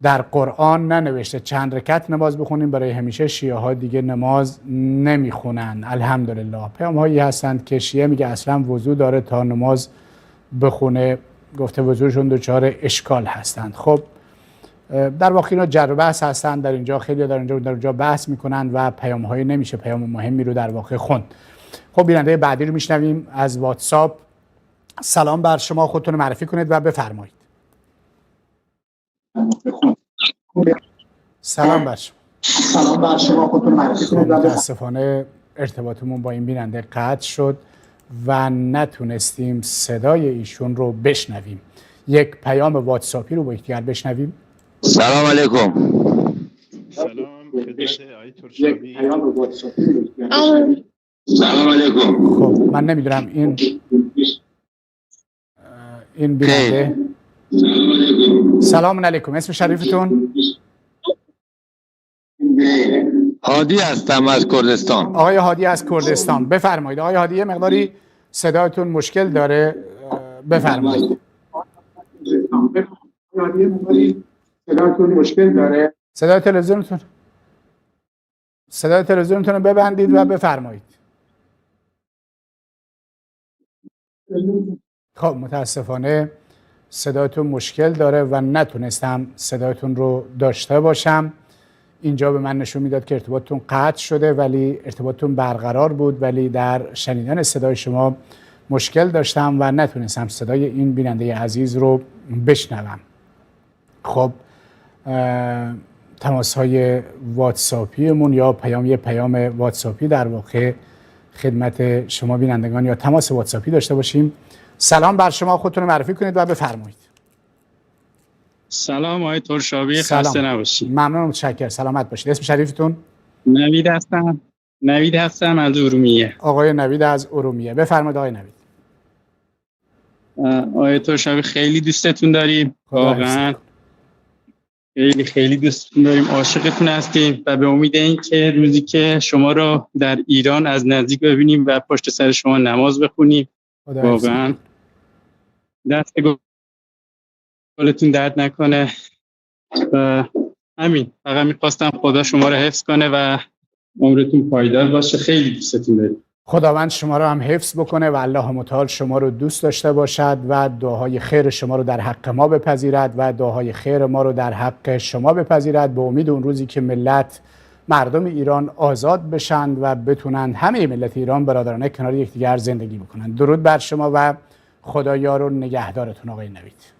در قرآن ننوشته چند رکعت نماز بخونیم، برای همیشه شیعه ها دیگه نماز نمیخونن. الحمدلله. پیام هایی هستند که شیعه میگه اصلا وضو داره تا نماز بخونه، گفته وضوشون دچار اشکال هستند. خب در واقع اینا جر و بحث هستند. در اینجا خیلی در اینجا بحث میکنن و پیام هایی نمیشه پیام مهمی رو در واقع خوند. خب بیننده بعدی رو میشنویم از واتساپ. سلام بر شما، خودتون معرفی کنید و بفرمایید. سلام بر شما. سلام بر شما، خودتون معرفی کنید. متاسفانه ارتباطمون با این بیننده قطع شد و نتونستیم صدای ایشون رو بشنویم. یک پیام واتساپی رو با یکدیگر بشنویم. سلام علیکم. سلام خدمت آقای ترشابی. سلام علیکم. خب من نمیدونم این بیننده. سلام علیکم. اسم شریفتون؟ هادی هستم از کردستان. آقای هادی از کردستان، بفرمایید. آقای هادی یه مقداری صداتون مشکل داره، بفرمایید. صدای تلویزیونتون رو ببندید و بفرمایید. خب متاسفانه صدایتون مشکل داره و نتونستم صدایتون رو داشته باشم. اینجا به من نشون میداد که ارتباطتون قطع شده ولی ارتباطتون برقرار بود، ولی در شنیدن صدای شما مشکل داشتم و نتونستم صدای این بیننده عزیز رو بشنوم. خب تماس های واتساپیمون یا پیام واتساپی در واقع خدمت شما بینندگان یا تماس واتساپی داشته باشیم. سلام بر شما، خودتون رو معرفی کنید و بفرمایید. سلام آقای ترشابی، خسته نباشید. ممنون، متشکرم. سلامت باشید. اسم شریفتون؟ نوید هستم از ارومیه. آقای نوید از ارومیه، بفرمایید آقای نوید. آقای ترشابی خیلی دوستتون داریم، واقعا خیلی دوستتون داریم، عاشقتون هستیم و به امید این که روزی که شما رو در ایران از نزدیک ببینیم و پشت سر شما نماز بخونیم. واقعا دست گلتون درد نکنه و همین، فقط میخواستم خدا شما رو حفظ کنه و عمرتون پایدار باشه. خیلی دوستتون داریم. خداوند شما رو هم حفظ بکنه و الله متعال شما رو دوست داشته باشد و دعاهای خیر شما رو در حق ما بپذیرد و دعاهای خیر ما رو در حق شما بپذیرد، به امید اون روزی که مردم ایران آزاد بشن و بتونن همه ملت ایران برادرانه کنار یکدیگر زندگی بکنن. درود بر شما و خدا یار و نگهدارتون آقای نوید.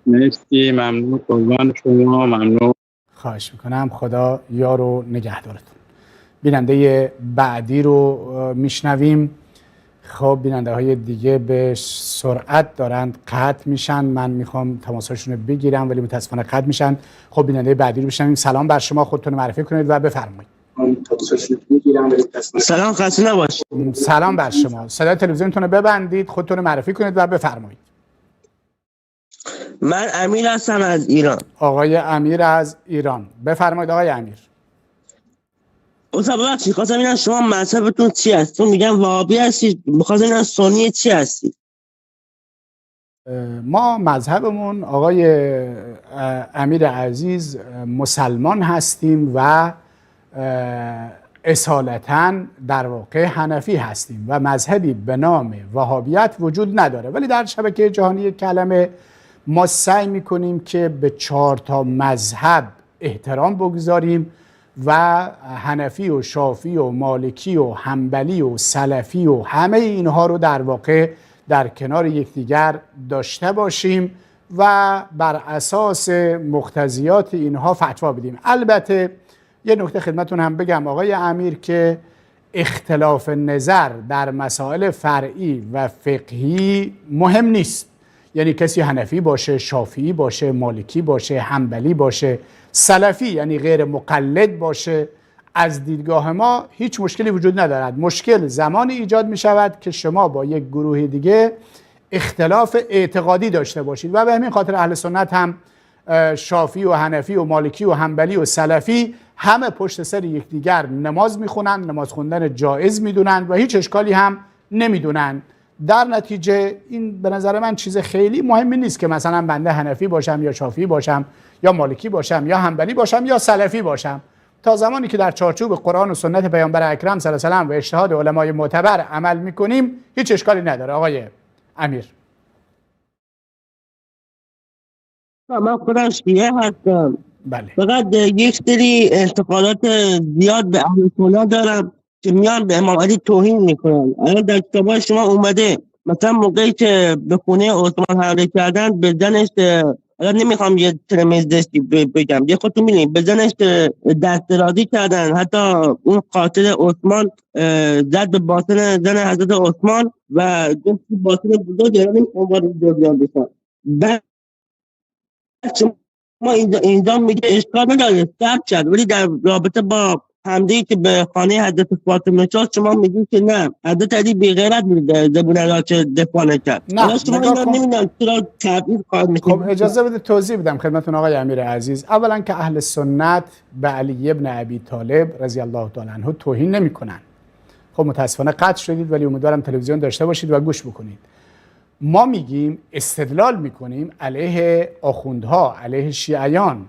مرسی، ممنون، قربان شما، ممنون. خواهش میکنم، خدا یار و نگهدارتون. بیننده بعدی رو میشنویم. خب بیننده های دیگه به سرعت دارند قطع میشن، من میخوام تماساشون رو بگیرم ولی متاسفانه قطع میشن. خب بیننده بعدی رو میشنویم. سلام بر شما، خودتون معرفی کنید و بفرمایید. سلام، خسته نباشید. سلام بر شما. صدای تلویزیونتون رو ببندید، خودتون معرفی کنید و بفرمایید. من امیر هستم از ایران. آقای امیر از ایران، بفرمایید آقای امیر. استاد ببخشید، خواستم ببینم شما مذهبتون چی هست؟ چون میگن وهابی هستید، می‌خواستم ببینم سنی چی هستید؟ ما مذهبمون آقای امیر عزیز مسلمان هستیم و اصالتاً در واقع حنفی هستیم و مذهبی به نام وهابیت وجود نداره، ولی در شبکه جهانی کلمه ما سعی میکنیم که به 4 مذهب احترام بگذاریم و حنفی و شافی و مالکی و حنبلی و سلفی و همه اینها رو در واقع در کنار یکدیگر داشته باشیم و بر اساس مقتضیات اینها فتوا بدیم. البته یه نکته خدمتون هم بگم آقای امیر که اختلاف نظر در مسائل فرعی و فقهی مهم نیست. یعنی کسی حنفی باشه، شافعی باشه، مالکی باشه، حنبلی باشه، سلفی یعنی غیر مقلد باشه، از دیدگاه ما هیچ مشکلی وجود ندارد. مشکل زمانی ایجاد می شود که شما با یک گروه دیگه اختلاف اعتقادی داشته باشید و به همین خاطر اهل سنت هم شافعی و حنفی و مالکی و حنبلی و سلفی همه پشت سر یکدیگر نماز میخونن، نماز خوندن جایز میدونن و هیچ اشکالی هم نمیدونن. در نتیجه این به نظر من چیز خیلی مهمی نیست که مثلا بنده حنفی باشم یا شافعی باشم یا مالکی باشم یا حنبلی باشم یا سلفی باشم. تا زمانی که در چارچوب قرآن و سنت پیامبر اکرم صلی الله علیه و آله و اجتهاد علمای معتبر عمل میکنیم هیچ اشکالی نداره. آقای امیر. من خودم شیعه هستم. بله. فقط یک سری اعتقادات زیاد به اهل سنت دارم که میان به امام علی توهین میکنن. الان در کتاب شما اومده مثلا موقعی که به خونه عثمان حمله کردن به زنش، الان نمیخوام یه ترمز دستی بگم، یه خودتون میدونید به زنش دست درازی کردن، حتی اون قاتل عثمان زد به باطن زن حضرت عثمان و دست باطن بزرگ نمیخوام وارد جریان بشن. بعد ما اینجا میگه اشکال نداره ثبت شد، ولی در رابطه با حمله‌ای که به خانه حضرت فاطمه شد شما میگید که نه حضرت علی بی غیرت بوده، زبون را که دفاع نکرد. نه شما اینا نمیدونم چرا تبعید کار میکنید. خب اجازه بده توضیح بدم خدمتتون آقای امیر عزیز. اولا که اهل سنت به علی ابن ابی طالب رضی الله تعالی عنه توهین نمیکنن. خب متاسفانه قطع شدید ولی امیدوارم تلویزیون داشته باشید و گوش بکنید. ما میگیم استدلال میکنیم علیه آخوندها، علیه شیعیان.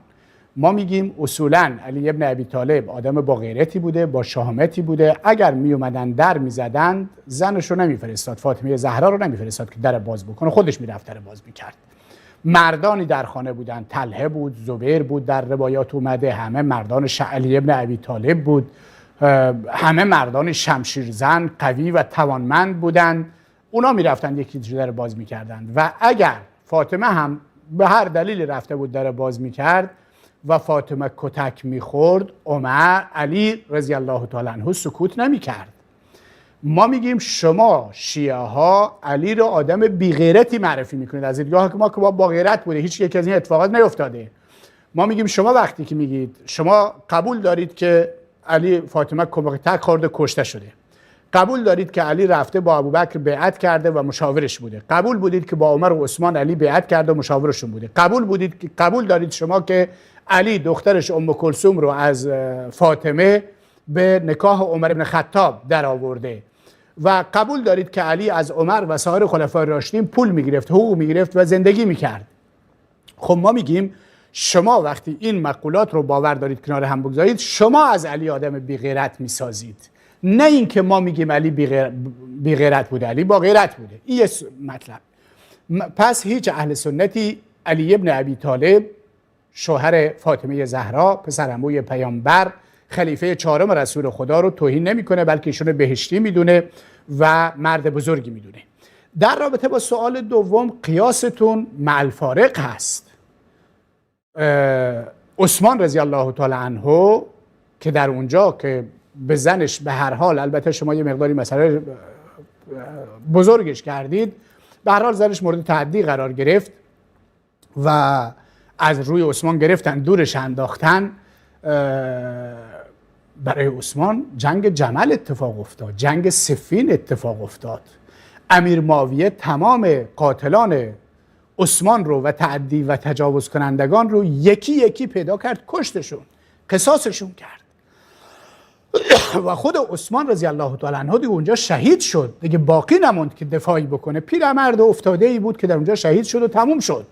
ما میگیم اصولا علی ابن ابی طالب آدم با غیرتی بوده، با شهامتی بوده. اگر میومدن در میزدند زنش رو نمیفرستاد، فاطمه زهرا رو نمیفرستاد که در باز بکنه، خودش میرفت در باز میکرد. مردانی در خانه بودن، طلحه بود، زبیر بود، در روایات اومده همه مردان علی ابن ابی طالب بود، همه مردان شمشیرزن قوی و توانمند بودند. اونا میرفتن یکی در باز میکردن و اگر فاطمه هم به هر دلیلی رفته بود در باز میکرد و فاطمه کتک میخورد، علی رضی الله تعالی عنه سکوت نمیکرد. ما میگیم شما شیعه ها علی رو آدم بیغیرتی معرفی میکنید. از دیدگاه که ما که با غیرت بوده هیچ یک از این اتفاقات نیفتاده. ما میگیم شما وقتی که میگید شما قبول دارید که علی فاطمه کتک خورده کشته شده، قبول دارید که علی رفته با ابوبکر بیعت کرده و مشاورش بوده، قبول بودید که با عمر و عثمان علی بیعت کرده و مشاورشون بوده، قبول دارید شما که علی دخترش ام کلثوم رو از فاطمه به نکاح عمر بن خطاب در آورده و قبول دارید که علی از عمر و سایر خلفای راشدین پول میگرفت، حقوق میگرفت و زندگی میکرد. خب ما میگیم شما وقتی این مقولات رو باور دارید کنار هم بگذارید، شما از علی آدم بیغیرت میسازید، نه اینکه ما میگیم علی بیغیرت بوده. علی با غیرت بوده. این یه مطلب. پس هیچ اهل سنتی علی ابن ابی طالب شوهر فاطمه زهرا پسر عموی پیامبر خلیفه چهارم رسول خدا رو توهین نمیکنه، بلکه ایشون بهشتی میدونه و مرد بزرگی میدونه. در رابطه با سوال دوم قیاستون مع الفارق هست. عثمان رضی الله تعالی عنه که در اونجا که به زنش به هر حال، البته شما یه مقداری مسئله بزرگش کردید، به هر حال زنش مورد تعدی قرار گرفت و از روی عثمان گرفتن دورش انداختن. برای عثمان جنگ جمل اتفاق افتاد، جنگ صفین اتفاق افتاد. امیر معاویه تمام قاتلان عثمان رو و تعدی و تجاوز کنندگان رو یکی یکی پیدا کرد، کشتشون، قصاصشون کرد و خود عثمان رضی الله تعالی عنه دیگه اونجا شهید شد، دیگه باقی نموند که دفاعی بکنه. پیرمرد افتاده ای بود که در اونجا شهید شد و تموم شد.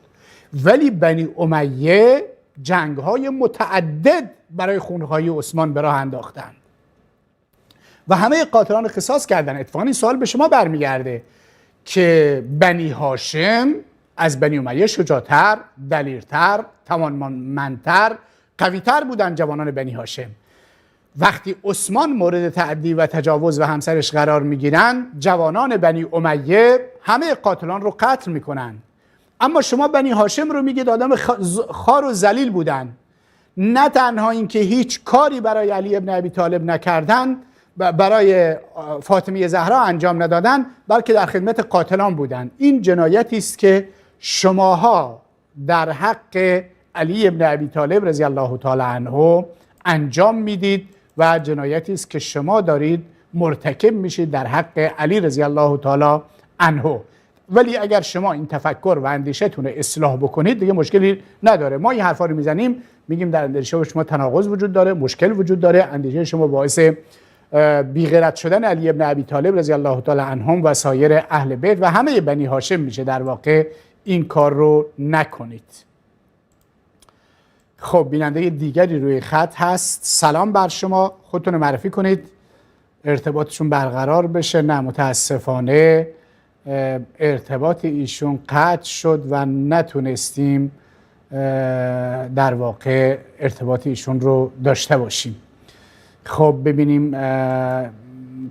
ولی بنی امیه جنگ‌های متعدد برای خونهای عثمان به راه انداختند و همه قاتلان قصاص کردن. اتفاقا این سوال به شما برمیگرده که بنی هاشم از بنی امیه شجاعتر، دلیرتر، توانمندتر، قویتر بودن جوانان بنی هاشم. وقتی عثمان مورد تعدی و تجاوز و همسرش قرار میگیرن، جوانان بنی امیه همه قاتلان رو قتل میکنن. اما شما بنی هاشم رو میگید آدم خار و ذلیل بودن. نه تنها اینکه هیچ کاری برای علی ابن ابی طالب نکردن، برای فاطمه زهرا انجام ندادن، بلکه در خدمت قاتلان بودن. این جنایتی است که شماها در حق علی ابن ابی طالب رضی الله تعالی عنه انجام میدید و جنایتی است که شما دارید مرتکب میشید در حق علی رضی الله تعالی عنه. ولی اگر شما این تفکر و اندیشه‌تون رو اصلاح بکنید دیگه مشکلی نداره. ما این حرفا رو میزنیم، میگیم در اندیشه شما تناقض وجود داره، مشکل وجود داره، اندیشه شما باعث بی‌غیرت شدن علی ابن ابی طالب رضی الله تعالی عنهم و سایر اهل بیت و همه بنی هاشم میشه. در واقع این کار رو نکنید. خب بیننده دیگری روی خط هست. سلام بر شما، خودتون معرفی کنید، ارتباطشون برقرار بشه. نه متاسفانه ارتباط ایشون قطع شد و نتونستیم در واقع ارتباط ایشون رو داشته باشیم. خب ببینیم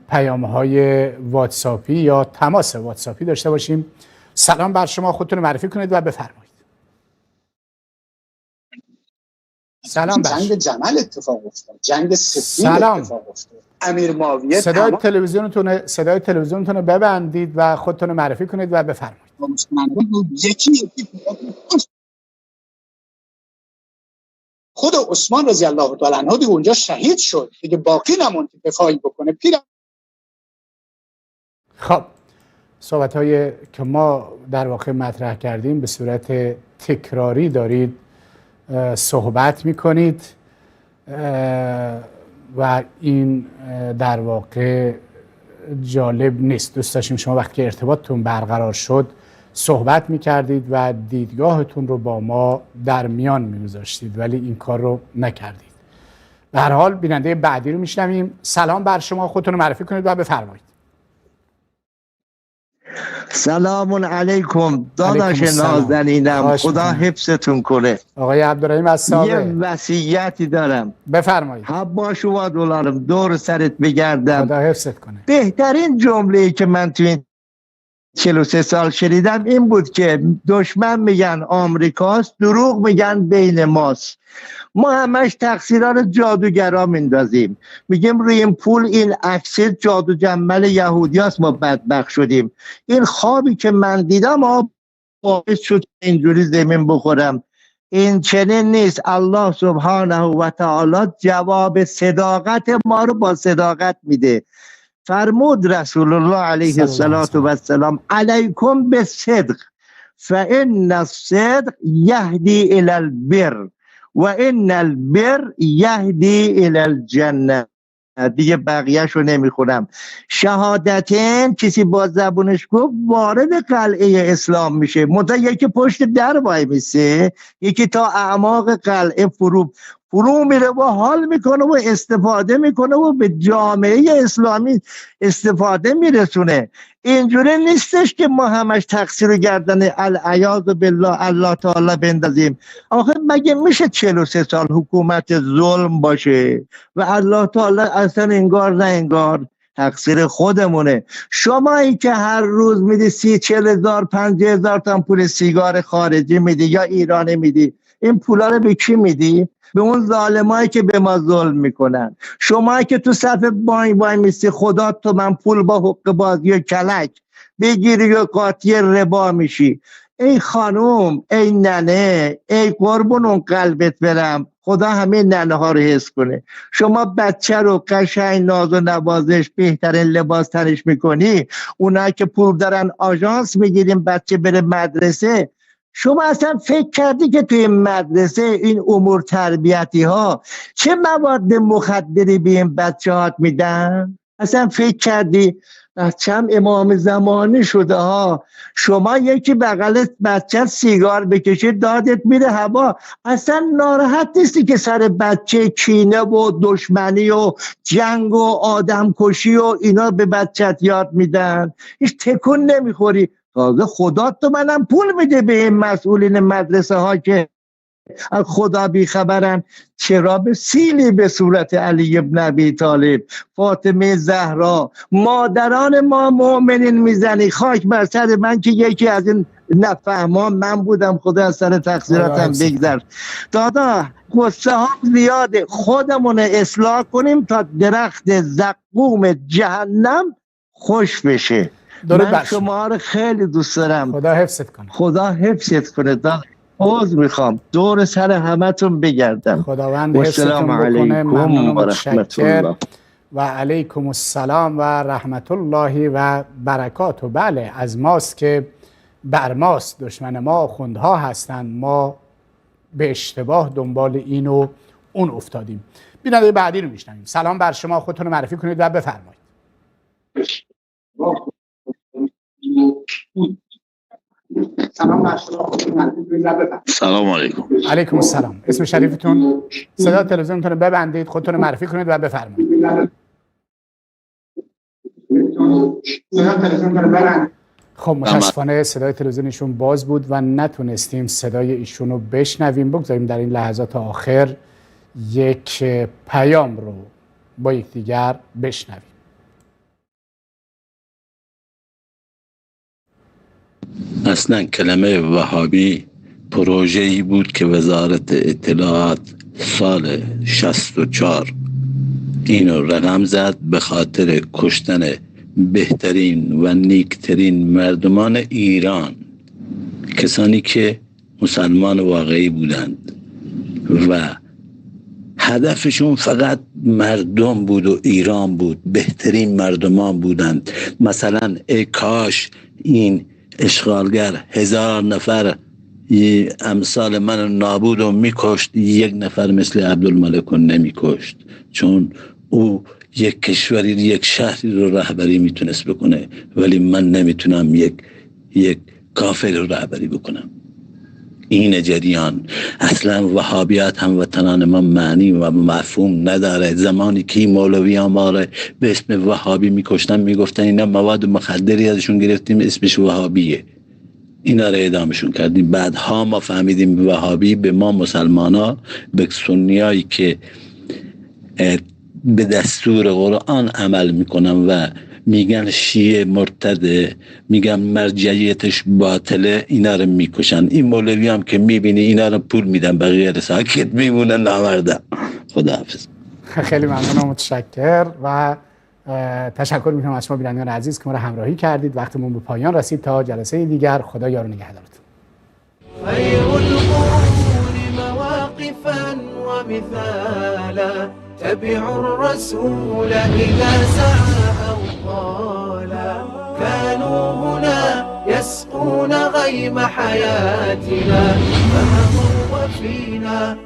پیام‌های واتساپی یا تماس واتساپی داشته باشیم. سلام بر شما، خودتون معرفی کنید و بفرمایید. سلام بر جنگ جمل اتفاق افتاد، جنگ سفین اتفاق افتاد. امیر معاویه صدای تلویزیونتون رو ببندید و خودتون معرفی کنید و بفرمایید. یکی خود عثمان رضی الله تعالی عنه دیگه اونجا شهید شد، دیگه باقی نموند که دفاعی بکنه. پیرم خب صحبت‌هایی که ما در واقع مطرح کردیم به صورت تکراری دارید صحبت میکنید و این در واقع جالب نیست. دوست داشتیم شما وقتی که ارتباطتون برقرار شد صحبت میکردید و دیدگاهتون رو با ما در میان میگذاشتید، ولی این کار رو نکردید. به هر حال بیننده بعدی رو میشنویم. سلام بر شما، خودتون رو معرفی کنید و بفرمایید. سلام علیکم داداش نازنینم، خدا حفظتون کنه. آقای عبدالرحیم الصابه، یه وصیتی دارم بفرمایید. حبا شما دلارم دور سرت بگردم، خدا حفظت کنه. بهترین جمله‌ای که من تو این 43 سال شنیدم این بود که دشمن میگن آمریکاست، دروغ میگن بین ماست. ما همش تقصیران جادوگرا میندازیم، میگیم روی این پول این عکس جادو جمل یهودیاست، ما بدبخت شدیم. این خوابی که من دیدم باعث شد اینجوری زمین بخورم. این چنین نیست. الله سبحانه و تعالی جواب صداقت ما رو با صداقت میده. فرمود رسول الله علیه السلام علیکم بالصدق فان الصدق یهدی الی البر و ان البر یهدی الی الجنه. دیگه بقیه‌شو نمیخونم. شهادتین کسی با زبونش گفت وارد قلعه اسلام میشه، منتها یکی پشت در وای میسه، یکی تا اعماق قلعه فرو میره و حال میکنه و استفاده میکنه و به جامعه اسلامی استفاده میرسونه. اینجوری نیستش که ما همش تقصیر گردن العیاذ بالله الله تعالی بندازیم. آخه مگه میشه 43 سال حکومت ظلم باشه و الله تعالی اصلا انگار نه انگار تقصیر خودمونه. شمایی که هر روز میدی 30-40 هزار 50,000 تا پول سیگار خارجی میدی یا ایرانی میدی، این پولا رو به کی میدی؟ به اون ظالمایی که به ما ظلم میکنن. شما که تو صف وای میسی خدا تو من پول با حق بازی و کلک بگیری و قاطی ربا میشی. ای خانوم، ای ننه، ای قربون اون قلبت برم، خدا همه ننه ها رو حس کنه. شما بچه رو قشنگ ناز و نوازش بهترین لباس تنش میکنی، اونا که پول دارن آژانس میگیریم بچه بره مدرسه. شما اصلا فکر کردی که توی مدرسه این امور تربیتی ها چه مواد مخدری به این بچه هات میدن؟ اصلا فکر کردی؟ بچم امام زمانی شده ها، شما یکی بغل بچه سیگار بکشه دادت میره هوا، اصلا ناراحت نیستی که سر بچه کینه و دشمنی و جنگ و آدم کشی و اینا به بچت یاد میدن؟ هیچ تکون نمیخوری. تازه خدا تو منم پول میده به این مسئولین مدرسه ها که از خدا بیخبرن. چرا به سیلی به صورت علی ابن ابی طالب، فاطمه زهرا، مادران ما مؤمنین میزنی؟ خاک بر سر من که یکی از این نفهمان من بودم، خدا از سر تقصیراتم بگذر. دادا قصه ها زیاده، خودمون اصلاح کنیم تا درخت زقوم جهنم خوش بشه. من شما رو خیلی دوست دارم. خدا حفظت کنه. خدا حفظت کنه. عذر میخوام دور سر همتون بگردم. خداوند حفظتون بکنه. ممنون و متشکر. و علیکم السلام و رحمت الله و برکاته. بله از ماست که بر ماست، دشمن ما آخوندها هستند، ما به اشتباه دنبال این و اون افتادیم. بیننده بعدی رو میشنویم. سلام بر شما، خودتون رو معرفی کنید و بفرمایید. سلام علیکم. علیکم السلام. اسم شریفتون؟ صدا تلویزیونتون رو ببندید، خودتون رو معرفی کنید و بفرمایید. خب متاسفانه صدای تلویزیونشون باز بود و نتونستیم صدای ایشون رو بشنویم. بگذاریم در این لحظات آخر یک پیام رو با یکدیگر بشنویم. اصلا کلمه وهابی پروژه‌ای بود که وزارت اطلاعات سال 64 اینو رقم زد به خاطر کشتن بهترین و نیکترین مردمان ایران، کسانی که مسلمان واقعی بودند و هدفشون فقط مردم بود و ایران بود، بهترین مردمان بودند. مثلا ای کاش این اشغالگر 1000 نفر امثال من نابود و میکشت، یک نفر مثل عبدالملک رو نمیکشت، چون او یک کشوری، یک شهری رو رهبری میتونست بکنه، ولی من نمیتونم یک کافر رو رهبری بکنم. این جریان اصلا وهابیت هموطنان ما معنی و مفهوم نداره. زمانی که مولویان ما را به اسم وهابی میکشتن میگفتن اینا مواد مخدری ازشون گرفتیم اسمش وهابیه، اینا را اعدامشون کردیم. بعدها ما فهمیدیم وهابی به ما مسلمانا، به سنیایی که به دستور قرآن عمل میکنن و میگن شیعه مرتده، میگن مرجعیتش باطله، اینا رو میکشن. این مولوی هم که میبینی اینا رو پول میدن، بقیه ساکت میمونن نامرده. خداحافظ. خیلی ممنون و متشکر و تشکر میکنم از شما بینندگان عزیز که ما را همراهی کردید. وقتمون به پایان رسید. تا جلسه دیگر خدا یار و نگهدارتون. خیر القرون مواقفا ومثالا تبعوا الرسول إذا سعى أو قالا كانوا هنا يسقون غيم حياتنا فهموا وفينا